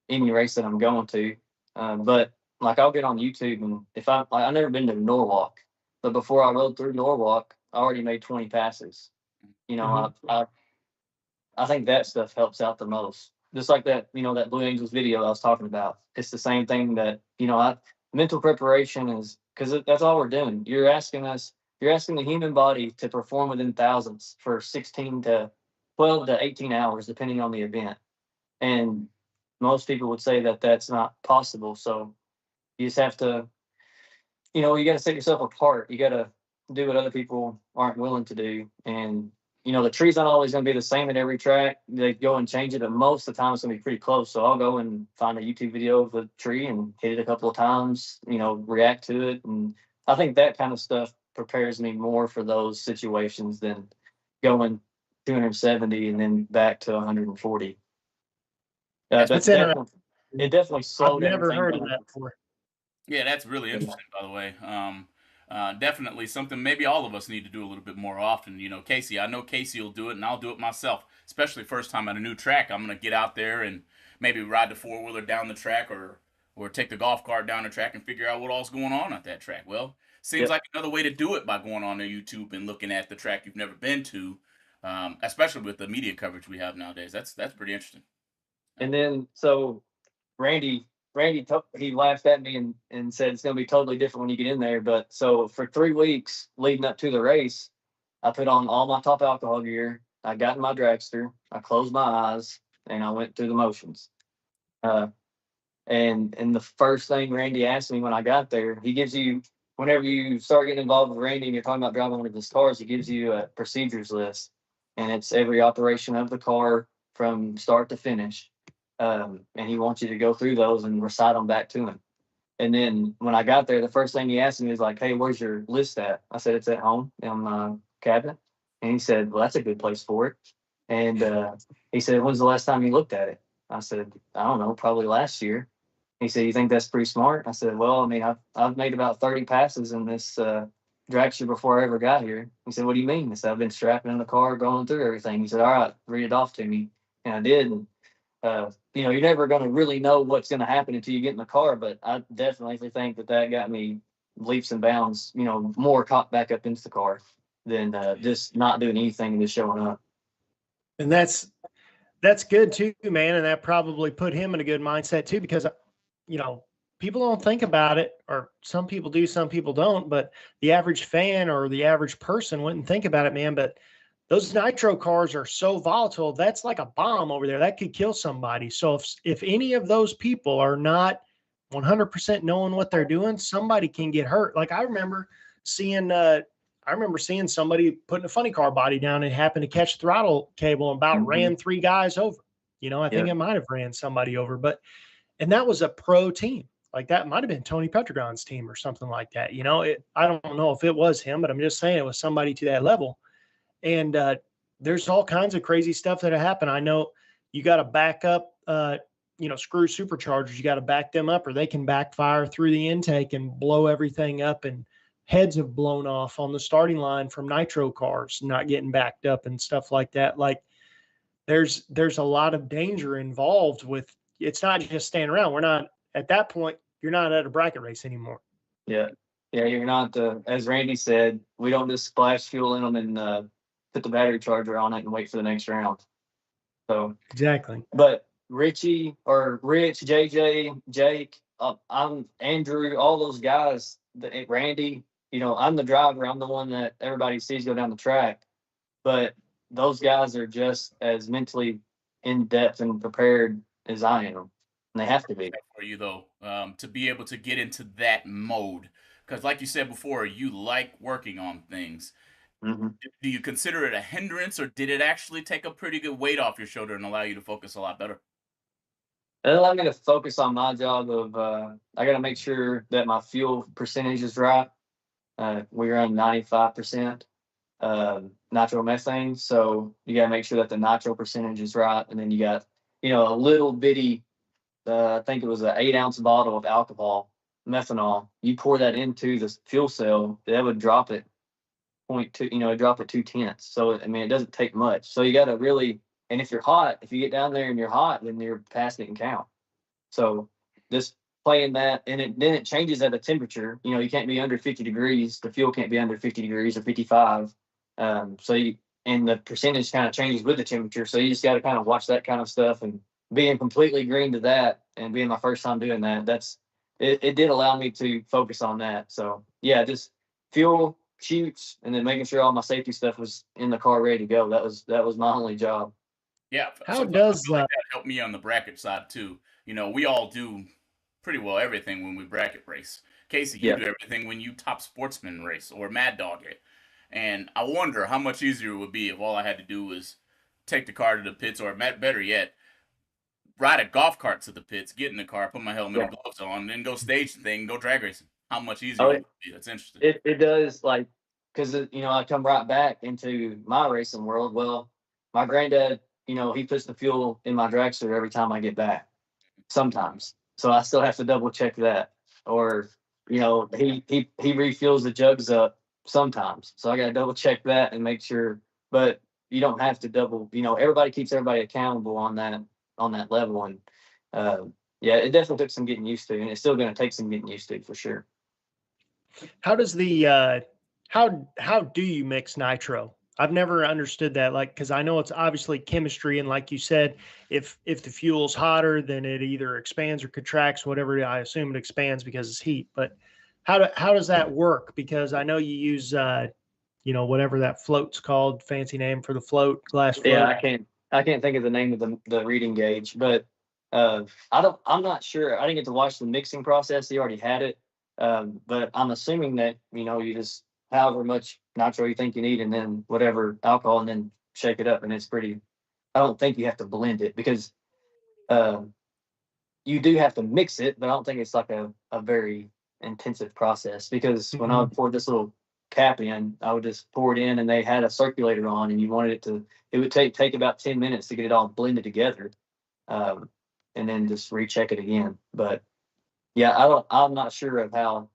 any race that I'm going to. But like I'll get on YouTube, and if I've never been to Norwalk, but before I rode through Norwalk, I already made 20 passes. I think that stuff helps out the most. Just like that, that Blue Angels video I was talking about. It's the same thing that, mental preparation is, because that's all we're doing. You're asking the human body to perform within thousands for 16 to 12 to 18 hours, depending on the event. And most people would say that that's not possible. So you just have to, you got to set yourself apart. You got to do what other people aren't willing to do. And the tree's not always going to be the same at every track. They go and change it, but most of the time it's going to be pretty close. So I'll go and find a YouTube video of the tree and hit it a couple of times, react to it. And I think that kind of stuff prepares me more for those situations than going 270 and then back to 140. It definitely slowed. I've never heard of that before. Yeah, that's really interesting, by the way. Definitely something maybe all of us need to do a little bit more often. Casey, I know Casey will do it, and I'll do it myself, especially first time at a new track. I'm going to get out there and maybe ride the 4-wheeler down the track or take the golf cart down the track and figure out what all's going on at that track. Well, seems like another way to do it by going on to YouTube and looking at the track you've never been to, especially with the media coverage we have nowadays. That's pretty interesting. And then, so Randy, he laughed at me and said it's going to be totally different when you get in there. But so for 3 weeks leading up to the race, I put on all my top alcohol gear. I got in my dragster. I closed my eyes and I went through the motions. And the first thing Randy asked me when I got there, he gives you, whenever you start getting involved with Randy and you're talking about driving one of his cars, he gives you a procedures list, and it's every operation of the car from start to finish. And he wants you to go through those and recite them back to him. And then when I got there, the first thing he asked me was like, "Hey, where's your list at?" I said, "It's at home in my cabinet." And he said, "Well, that's a good place for it." And he said, "When's the last time you looked at it?" I said, "I don't know, probably last year." He said, "You think that's pretty smart?" I said, "Well, I mean, I've made about 30 passes in this dragster before I ever got here." He said, "What do you mean?" I said, "I've been strapping in the car, going through everything." He said, "All right, read it off to me." And I did. And you're never going to really know what's going to happen until you get in the car. But I definitely think that got me leaps and bounds, more caught back up into the car than just not doing anything and just showing up. And that's good too, man. And that probably put him in a good mindset too, because, people don't think about it, or some people do, some people don't, but the average fan or the average person wouldn't think about it, man. But those nitro cars are so volatile. That's like a bomb over there. That could kill somebody. So if any of those people are not 100% knowing what they're doing, somebody can get hurt. Like I remember seeing somebody putting a funny car body down and happened to catch throttle cable and about ran 3 guys over. I think it might have ran somebody over, and that was a pro team. Like that might have been Tony Petragon's team or something like that. I don't know if it was him, but I'm just saying it was somebody to that level. And there's all kinds of crazy stuff that happen. I know you got to back up, screw superchargers. You got to back them up, or they can backfire through the intake and blow everything up. And heads have blown off on the starting line from nitro cars not getting backed up and stuff like that. Like there's a lot of danger involved with. It's not just standing around. We're not at that point. You're not at a bracket race anymore. Yeah. Yeah. You're not, as Randy said, we don't just splash fuel in them and put the battery charger on it and wait for the next round. So exactly. But Rich, JJ, Jake, I'm Andrew, all those guys, Randy, I'm the driver. I'm the one that everybody sees go down the track. But those guys are just as mentally in depth and prepared as I am. And they have to be. For you, though, to be able to get into that mode. Because like you said before, you like working on things. Mm-hmm. Do you consider it a hindrance, or did it actually take a pretty good weight off your shoulder and allow you to focus a lot better? It allowed me to focus on my job of I got to make sure that my fuel percentage is right. We run 95% nitromethane, so you got to make sure that the nitro percentage is right. And then you got, a little bitty, I think it was an 8-ounce bottle of alcohol, methanol. You pour that into the fuel cell, that would drop it 0.2, drop it 0.2. So, it doesn't take much. So you got to really, and if you're hot, if you get down there and you're hot, then you're past it and count. So just playing that, and then it changes at a temperature. You can't be under 50 degrees. The fuel can't be under 50 degrees or 55. And the percentage kind of changes with the temperature. So you just got to kind of watch that kind of stuff, and being completely green to that and being my first time doing that, it did allow me to focus on that. So yeah, just fuel, shoots, and then making sure all my safety stuff was in the car ready to go. That was my only job. Yeah. How does that help me on the bracket side too? We all do pretty well everything when we bracket race. Casey, you do everything when you top sportsman race or Mad Dog it. And I wonder how much easier it would be if all I had to do was take the car to the pits, or better yet, ride a golf cart to the pits, get in the car, put my helmet and gloves on, and then go stage the thing, go drag racing. How much easier it would be. That's interesting. It does, because I come right back into my racing world. Well, my granddad, he puts the fuel in my dragster every time I get back. Sometimes, so I still have to double check that. Or he refuels the jugs up sometimes, so I got to double check that and make sure. But you don't have to double. Everybody keeps everybody accountable on that level, and it definitely took some getting used to, and it's still going to take some getting used to for sure. How does the how do you mix nitro? I've never understood that, because I know it's obviously chemistry, and like you said, if the fuel's hotter, then it either expands or contracts, whatever. I assume it expands because it's heat. But how does that work? Because I know you use whatever that float's called, fancy name for the float, glass float. Yeah, I can't think of the name of the reading gauge, but I'm not sure. I didn't get to watch the mixing process. He already had it, but I'm assuming that you just however much nitro you think you need, and then whatever alcohol, and then shake it up, and it's pretty. I don't think you have to blend it, because you do have to mix it, but I don't think it's like a very intensive process, because when I would pour this little cap in, I would just pour it in, and they had a circulator on, and you wanted it would take about 10 minutes to get it all blended together, and then just recheck it again. But yeah, I'm not sure of how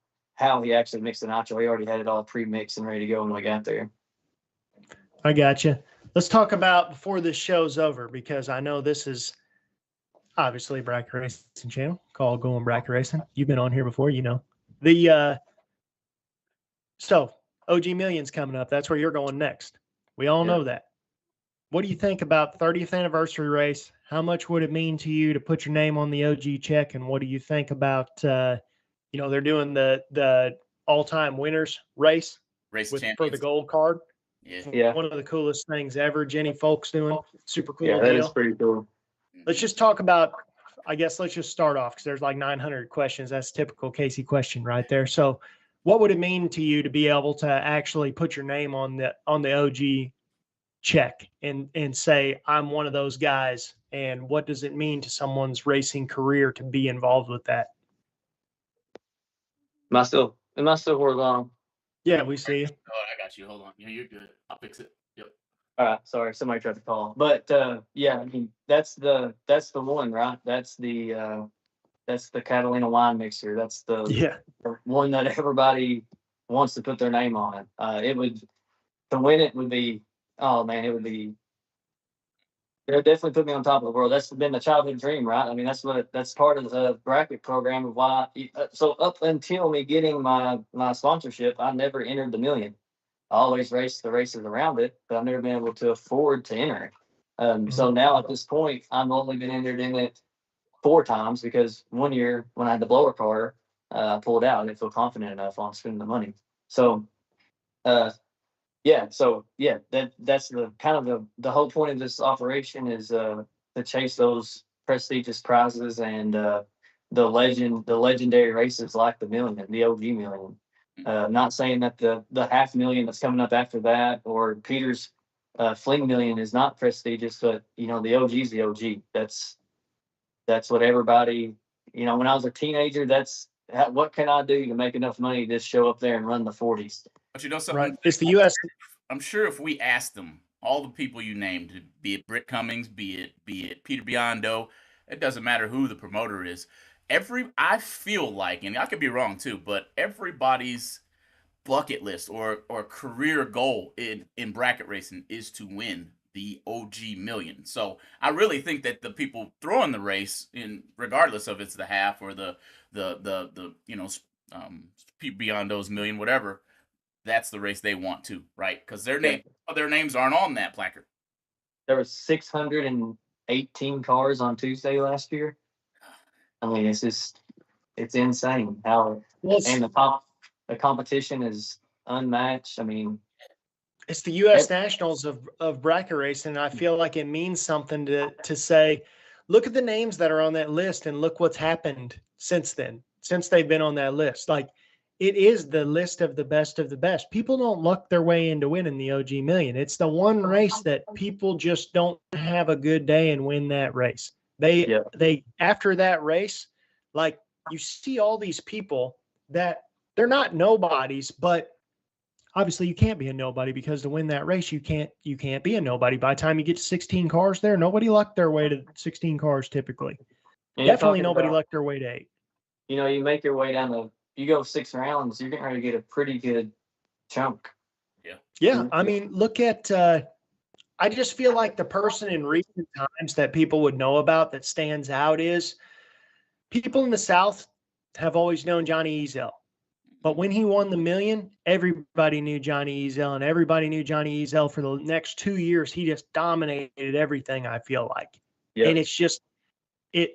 he actually mixed the nitro. He already had it all pre-mixed and ready to go when we got there. I got you. Let's talk about before this show's over, because I know this is obviously bracket racing channel called Going Bracket Racing. You've been on here before, you know. The so OG Million's coming up. That's where you're going next. We all know that. What do you think about 30th anniversary race? How much would it mean to you to put your name on the OG check? And what do you think about you know, they're doing the all-time winners race for the gold card? Yeah. One of the coolest things ever. Jenny Folk's doing super cool Yeah, that deal. is pretty cool. Let's just talk about, I guess let's just start off because there's like 900 questions. That's a typical Casey question right there. So what would it mean to you to be able to actually put your name on the OG check and say, I'm one of those guys? And what does it mean to someone's racing career to be involved with that? Am I still horizontal? Yeah, we see you. Oh, I got you. Hold on. Yeah, you're good. I'll fix it. Yep. All right, sorry, somebody tried to call. But yeah, I mean that's the one, right? That's the Catalina wine mixer. That's the one that everybody wants to put their name on. To win it would be, oh man, it would definitely put me on top of the world. That's been the childhood dream, right? I mean, that's part of the bracket program of why. So up until me getting my sponsorship, I never entered the million. I always raced the races around it, but I've never been able to afford to enter it. So now at this point, I've only been entered in it 4 times because one year when I had the blower car, I pulled out. I didn't feel confident enough on spending the money. So, that's the kind of the whole point of this operation is to chase those prestigious prizes and the legendary races like the million, the OG million. Not saying that the $500,000 that's coming up after that or Peter's Fling Million is not prestigious, but you know the OG's the OG. That's what everybody. You know, when I was a teenager, what can I do to make enough money to just show up there and run the 40s? But you know something? Right. It's the U.S. I'm sure if we asked them, all the people you named, be it Britt Cummings, be it Peter Biondo, it doesn't matter who the promoter is. I feel like, and I could be wrong too, but everybody's bucket list or career goal in bracket racing is to win the OG million. So I really think that the people throwing the race, regardless of it's the half or the Biondo's million, whatever, that's the race they want to, right? Because their names aren't on that placard. There were 618 cars on Tuesday last year. I mean, it's insane how and the competition is unmatched. I mean, it's the U.S. Nationals of bracket racing. And I feel like it means something to say, look at the names that are on that list and look what's happened since then, since they've been on that list. Like, it is the list of the best of the best. People don't luck their way into winning the OG million. It's the one race that people just don't have a good day and win that race. They after that race, like you see all these people that they're not nobodies, but obviously you can't be a nobody because to win that race, you can't be a nobody. By the time you get to 16 cars there, nobody lucked their way to 16 cars typically. Definitely nobody lucked their way to 8. You know, you make your way down you go 6 rounds, you're getting ready to get a pretty good chunk. Yeah. I mean, look at I just feel like the person in recent times that people would know about that stands out is people in the South have always known Johnny Ezel. But when he won the million, everybody knew Johnny Ezel, and everybody knew Johnny Ezel for the next 2 years. He just dominated everything, I feel like. Yep. And it's just,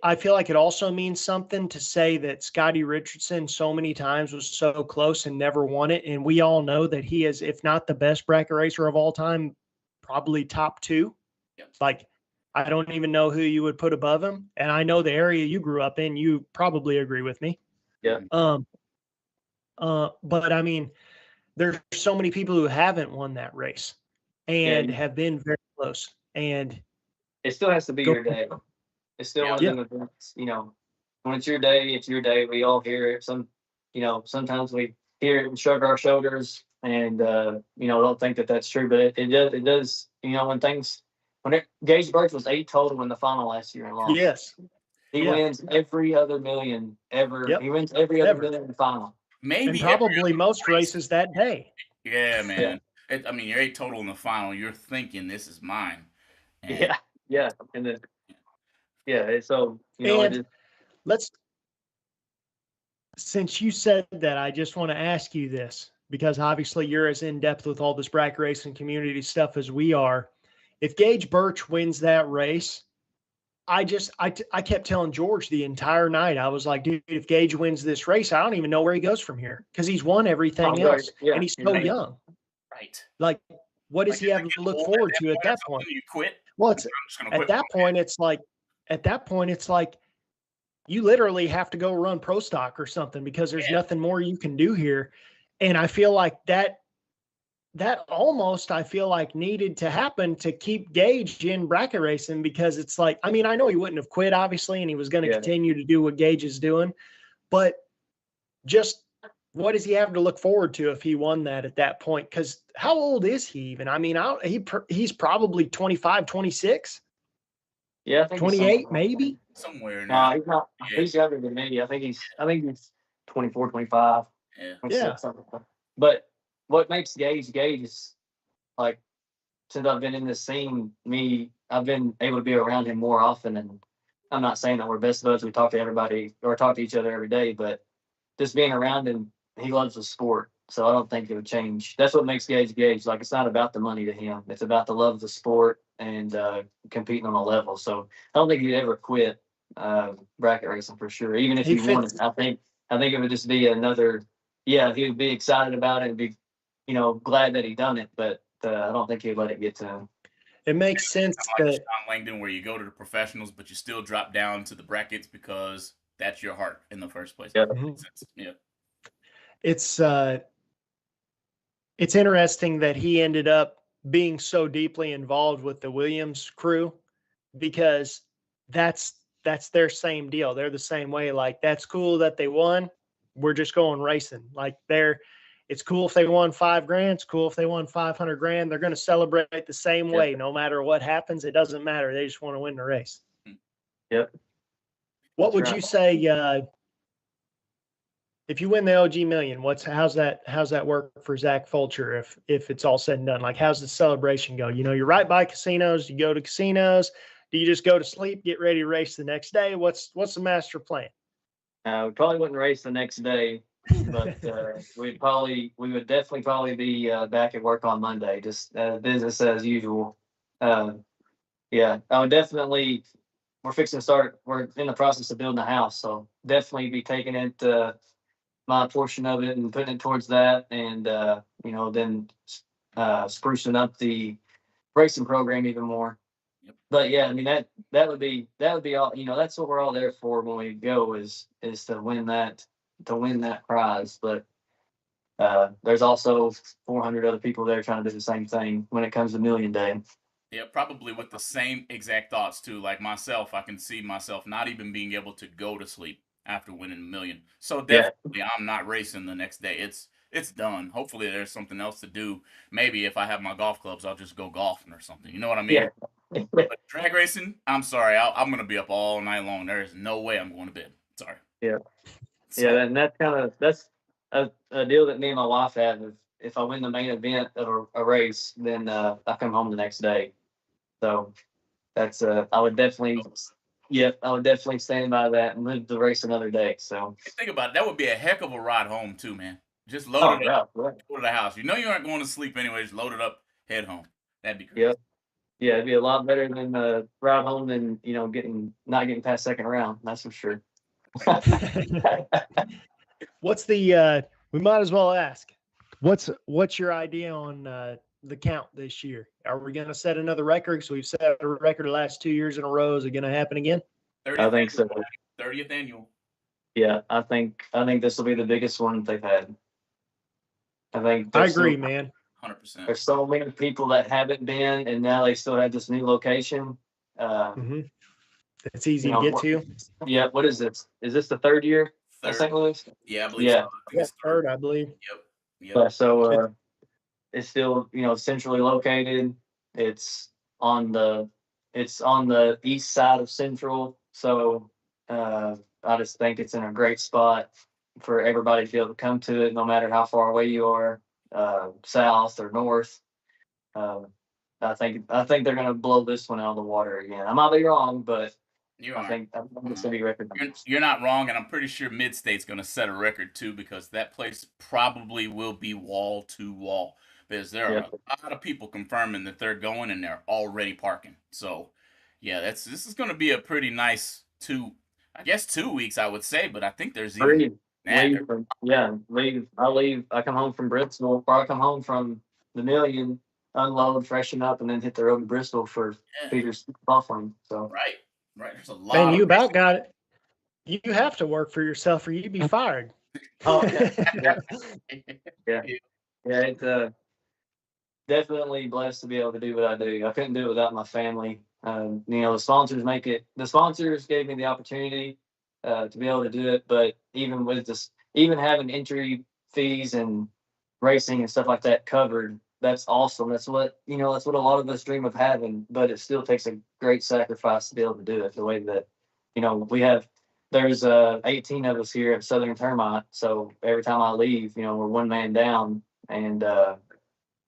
I feel like it also means something to say that Scotty Richardson so many times was so close and never won it. And we all know that he is, if not the best bracket racer of all time, probably top 2. Yep. Like, I don't even know who you would put above him. And I know the area you grew up in, you probably agree with me. Yeah. But I mean, there's so many people who haven't won that race and have been very close. And it still has to be your day. It's still one of them events, you know, when it's your day, it's your day. We all hear it. Sometimes we hear it and shrug our shoulders and, don't think that that's true, but it does, Gage Birch was 8 total in the final last year in Long. Yes. He wins every other million ever. Yep. He wins every other million in the final. Maybe and probably most races that day. Yeah, man. Yeah. You're 8 total in the final. You're thinking this is mine. And yeah. And then Yeah. So it And just, let's, since you said that, I just want to ask you this, because obviously you're as in depth with all this bracket racing community stuff as we are. If Gage Birch wins that race, I kept telling George the entire night, I was like, dude, if Gage wins this race, I don't even know where he goes from here, because he's won everything Oh, right. else, Yeah, and he's you're so right. young. Right. Like, what does Like, he is have it to getting look old forward at to that at point or that point? something? You quit? Well, I'm just gonna at quit. that point, it's like, you literally have to go run pro stock or something, because there's Yeah. nothing more you can do here. And I feel like that almost, I feel like, needed to happen to keep Gage in bracket racing, because it's like, I mean, I know he wouldn't have quit, obviously, and he was going to Yeah. continue to do what Gage is doing, but just what does he have to look forward to if he won that at that point? Because how old is he even? I mean, he's probably 25, 26, Yeah, I think he's 28, maybe. Somewhere in there. No, he's not. Yeah. He's younger than me. I think he's 24, 25. Yeah. 26, something like that. But what makes Gage is like, since I've been in this scene, I've been able to be around him more often. And I'm not saying that we're best buds. We talk to everybody or talk to each other every day, but just being around him, he loves the sport. So I don't think it would change. That's what makes Gage Gage. Like, it's not about the money to him. It's about the love of the sport and competing on a level. So I don't think he'd ever quit bracket racing for sure. Even if He he won fits- it, I think it would just be another. Yeah, he would be excited about it and be, glad that he done it. But I don't think he'd let it get to him. It makes sense Like that Sean Langdon, where you go to the professionals, but you still drop down to the brackets because that's your heart in the first place. Yeah. That makes sense. Yeah. it's interesting that he ended up being so deeply involved with the Williams crew, because that's their same deal. They're the same way. Like, that's cool that they won. We're just going racing. Like, it's cool if they won $5,000. It's cool if they won 500 grand. They're going to celebrate the same way, no matter what happens. It doesn't matter. They just want to win the race. Yep. What That's would right. you say, if you win the OG million, how's that work for Zac Fulcher if it's all said and done? Like, how's the celebration go? You're right by casinos. You go to casinos. Do you just go to sleep, get ready to race the next day? What's the master plan? We probably wouldn't race the next day, but we would definitely probably be back at work on Monday, just business as usual. Yeah, I would definitely. We're fixing to start. We're in the process of building a house, so definitely be taking it, my portion of it, and putting it towards that, and then sprucing up the racing program even more. Yep. But yeah, I mean, that would be all. That's what we're all there for when we go, is to win that prize. But there's also 400 other people there trying to do the same thing when it comes to Million Day. Yeah, probably with the same exact thoughts too. Like myself, I can see myself not even being able to go to sleep after winning a million. So definitely, I'm not racing the next day. It's done. Hopefully, there's something else to do. Maybe if I have my golf clubs, I'll just go golfing or something. You know what I mean? Yeah. But drag racing, I'm sorry, I'm gonna be up all night long. There is no way I'm going to bed. Sorry. Yeah. So, Yeah, and that's a deal that me and my wife have. If I win the main event of a race, then I come home the next day. So that's I would definitely stand by that and live the race another day. So think about it. That would be a heck of a ride home too, man. Just load it up, yeah. go to the house. You know you aren't going to sleep anyway. Just load it up, head home. That'd be great. Yep. Yeah, it'd be a lot better than ride home than not getting past second round. That's for sure. What's we might as well ask, what's your idea on the count this year? Are we going to set another record? So we've set a record the last 2 years in a row. Is it going to happen again? 30th I think so. 30th annual. Yeah, I think this will be the biggest one they've had. I agree, man. 100%. There's so many people that haven't been, and now they still have this new location. It's easy to get to. Yeah. What is this? Is this the third year at St. Louis? Yeah, I believe Yeah. so. I think it's Third, I believe. Yep. But so it's still centrally located. It's on the east side of Central. So I just think it's in a great spot for everybody to be able to come to it, no matter how far away you are, south or north. I think they're gonna blow this one out of the water again. I might be wrong, but You I are. think that's the city record. You're not wrong, and I'm pretty sure Mid-State's going to set a record too, because that place probably will be wall to wall, because there are Yeah. a lot of people confirming that they're going and they're already parking. So, yeah, this is going to be a pretty nice 2 weeks, I would say, but I think there's even Leave, leave from, yeah, leave. I leave. I come home from Bristol, or I come home from the Million, unload, freshen up, and then hit the road to Bristol for Yeah, Peter's offering. So, right, right. There's a Man, lot you of about got it. You have to work for yourself or you'd be fired. oh yeah, yeah, yeah, Yeah. yeah. It's definitely blessed to be able to do what I do. I couldn't do it without my family. The sponsors make it. The sponsors gave me the opportunity to be able to do it. But even with this, even having entry fees and racing and stuff like that covered, that's awesome. That's what That's what a lot of us dream of having. But it still takes a great sacrifice to be able to do it the way that we have. There's 18 of us here at Southern Termite, so every time I leave, we're one man down, and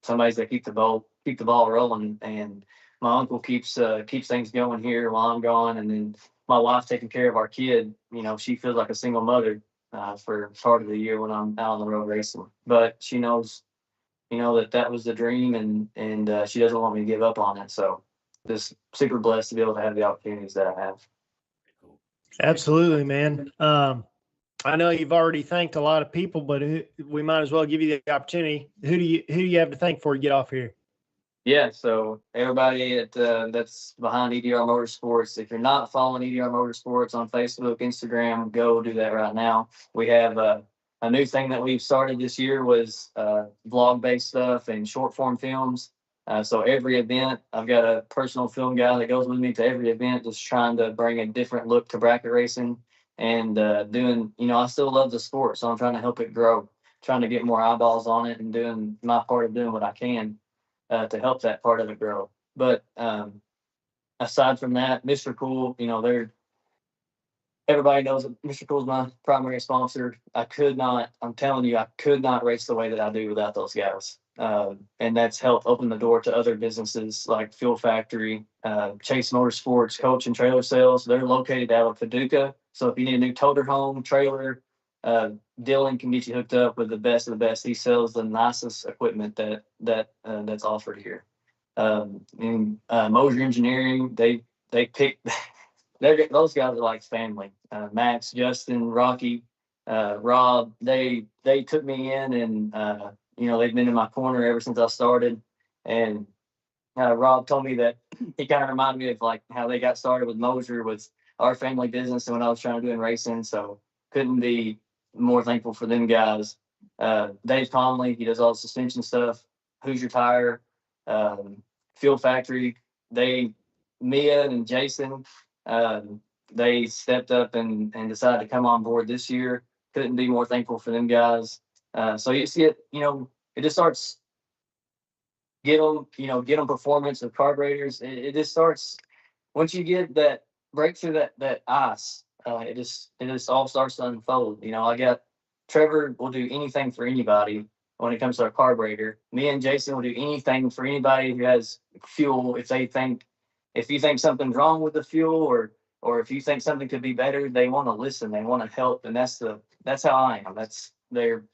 somebody's that keep the ball rolling. And my uncle keeps things going here while I'm gone, and then my wife taking care of our kid. She feels like a single mother for part of the year when I'm out on the road racing. But she knows, that was the dream, and she doesn't want me to give up on it. So just super blessed to be able to have the opportunities that I have. Absolutely, man. I know you've already thanked a lot of people, but we might as well give you the opportunity. Who do you have to thank before you get off here? Yeah, so everybody that's behind EDR Motorsports, if you're not following EDR Motorsports on Facebook, Instagram, go do that right now. We have a new thing that we've started this year was vlog-based stuff and short-form films. So every event, I've got a personal film guy that goes with me to every event, just trying to bring a different look to bracket racing and doing, I still love the sport, so I'm trying to help it grow, trying to get more eyeballs on it and doing my part of doing what I can to help that part of it grow. But aside from that, Mr. Cool, everybody knows that Mr. Cool is my primary sponsor. I'm telling you, I could not race the way that I do without those guys. And that's helped open the door to other businesses like Fuel Factory, Chase Motorsports, Coach and Trailer Sales. They're located out of Paducah. So if you need a new toter home, trailer, Dylan can get you hooked up with the best of the best. He sells the nicest equipment that's offered here. And Moser Engineering, they pick those guys are like family. Max, Justin, Rocky, Rob, they took me in, and they've been in my corner ever since I started. And Rob told me that he kind of reminded me of like how they got started with Moser, with our family business and what I was trying to do in racing. So couldn't be more thankful for them guys. Dave Conley, he does all the suspension stuff. Hoosier Tire, Fuel Factory. Mia and Jason, they stepped up and decided to come on board this year. Couldn't be more thankful for them guys. So you see it, it just starts get them performance of carburetors. It just starts once you get that break through that ice. It just all starts to unfold. I got Trevor will do anything for anybody when it comes to a carburetor. Me and Jason will do anything for anybody who has fuel. If you think something's wrong with the fuel, or if you think something could be better, they want to listen. They want to help, and that's how I am. They're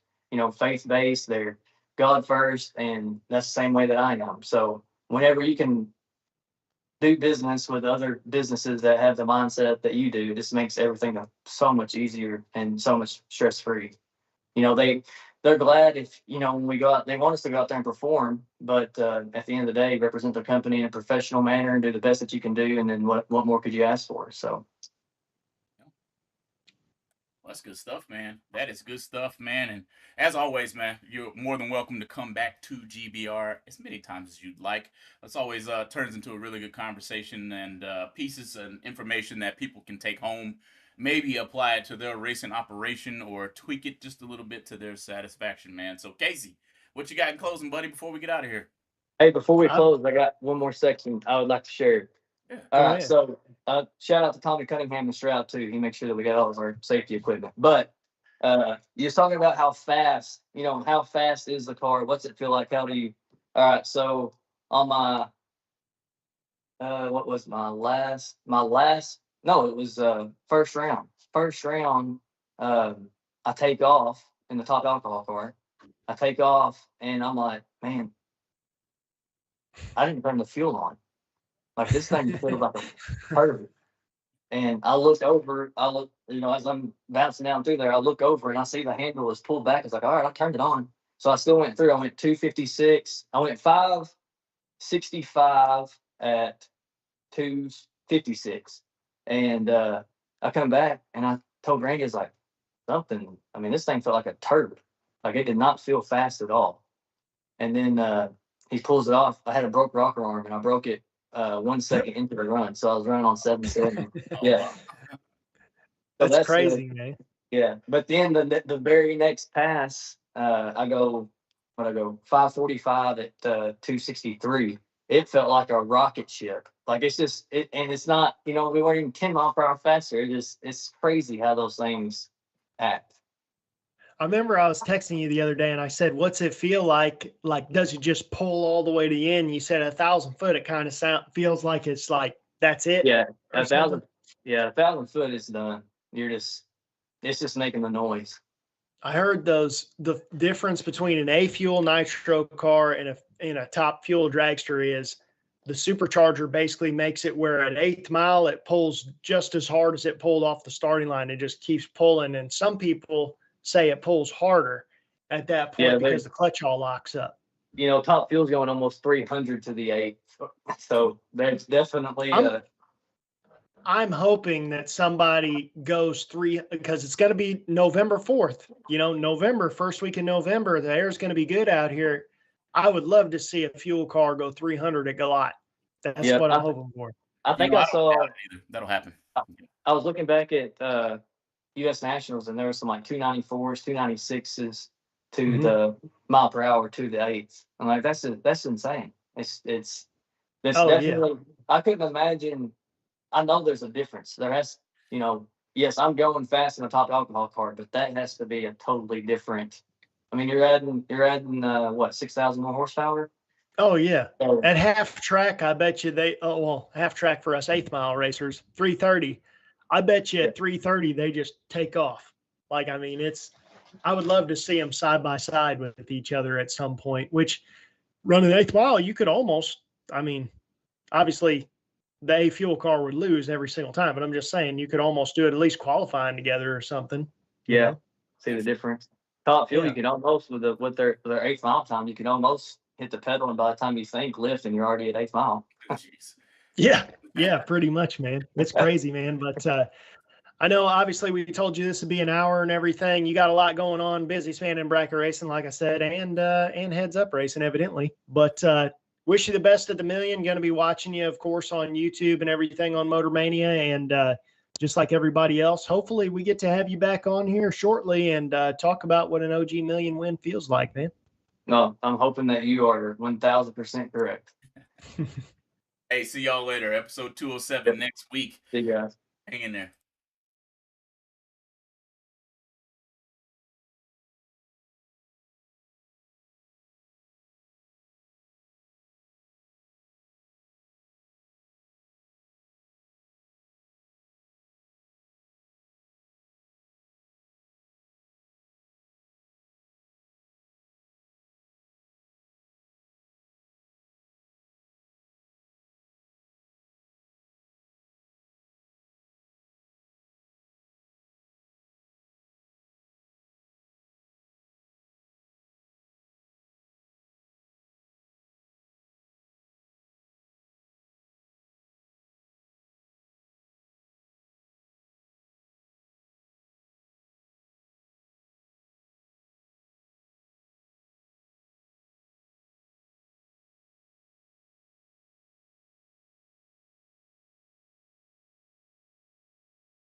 faith based. They're God first, and that's the same way that I am. So whenever you can do business with other businesses that have the mindset that you do, this makes everything so much easier and so much stress free. They're glad if when we go out, they want us to go out there and perform, but at the end of the day, represent the company in a professional manner and do the best that you can do. And then what more could you ask for? So. That's good stuff, man. That is good stuff, man. And as always, man, you're more than welcome to come back to GBR as many times as you'd like. This always turns into a really good conversation and pieces and information that people can take home, maybe apply it to their racing operation or tweak it just a little bit to their satisfaction, man. So, Casey, what you got in closing, buddy, before we get out of here? Hey, before we close, I got one more section I would like to share. Yeah. All right, so shout out to Tommy Cunningham and Stroud too. He makes sure that we got all of our safety equipment. But you're talking about how fast is the car? What's it feel like? How do you? All right, so on my what was my last No, it was first round. First round, I take off in the top alcohol car. I take off and I'm like, man, I didn't turn the fuel on. Like this thing feels like a perfect. And I look over, as I'm bouncing down through there, I look over and I see the handle is pulled back. It's like, all right, I turned it on. So I still went through. I went 256. I went 565 at 256. And I come back and I told Randy, it's like something. I mean, this thing felt like a turd. Like it did not feel fast at all. And then he pulls it off. I had a broke rocker arm and I broke it 1 second into the run. So I was running on 770. Yeah. So That's crazy, man. Yeah. But then the very next pass, I go 545 at 263. It felt like a rocket ship. Like it's just and it's not, we weren't even 10 miles per hour faster. It's crazy how those things act. I remember I was texting you the other day and I said, what's it feel like? Like, does it just pull all the way to the end? You said 1,000 foot, it kind of feels like it's like, that's it. Yeah. 1,000 foot is done. It's just making the noise. I heard the difference between an A fuel nitro car and a top fuel dragster is the supercharger basically makes it where at 8th mile, it pulls just as hard as it pulled off the starting line. It just keeps pulling. And some people say it pulls harder at that point because the clutch all locks up. Top fuel's going almost 300 to the 8. So there's definitely I'm hoping that somebody goes 3 because it's going to be November 4th. First week in November, the air's going to be good out here. I would love to see a fuel car go 300 at Galot. That's what I'm hoping for. I think I saw that'll happen. I was looking back at U.S. Nationals, and there were some like 294s, 296s to the mile per hour to the 8th. I'm like, that's insane. It's definitely. I couldn't imagine. I know there's a difference. There has, yes, I'm going fast in a top alcohol car, but that has to be a totally different. I mean, you're adding what, 6,000 more horsepower? Oh yeah. At half track, I bet you half track for us 8th mile racers, 330. I bet you at 330 they just take off. Like, I mean, I would love to see them side by side with each other at some point, which running 8th mile, you could almost, obviously the A fuel car would lose every single time, but I'm just saying you could almost do it at least qualifying together or something. Yeah. See the difference. Top fuel, you can almost with their 8th mile time, you can almost hit the pedal, and by the time you think lift, and you're already at 8th mile. Yeah, pretty much, man. It's crazy, man. But I know obviously we told you this would be an hour and everything. You got a lot going on, busy span in bracket racing, like I said, and heads up racing, evidently. But wish you the best at the million. Going to be watching you, of course, on YouTube and everything on Motor Mania, and just like everybody else, hopefully we get to have you back on here shortly and talk about what an OG million win feels like, man. No, I'm hoping that you are 1,000% correct. Hey, see y'all later. Episode 207 next week. See you guys. Hang in there.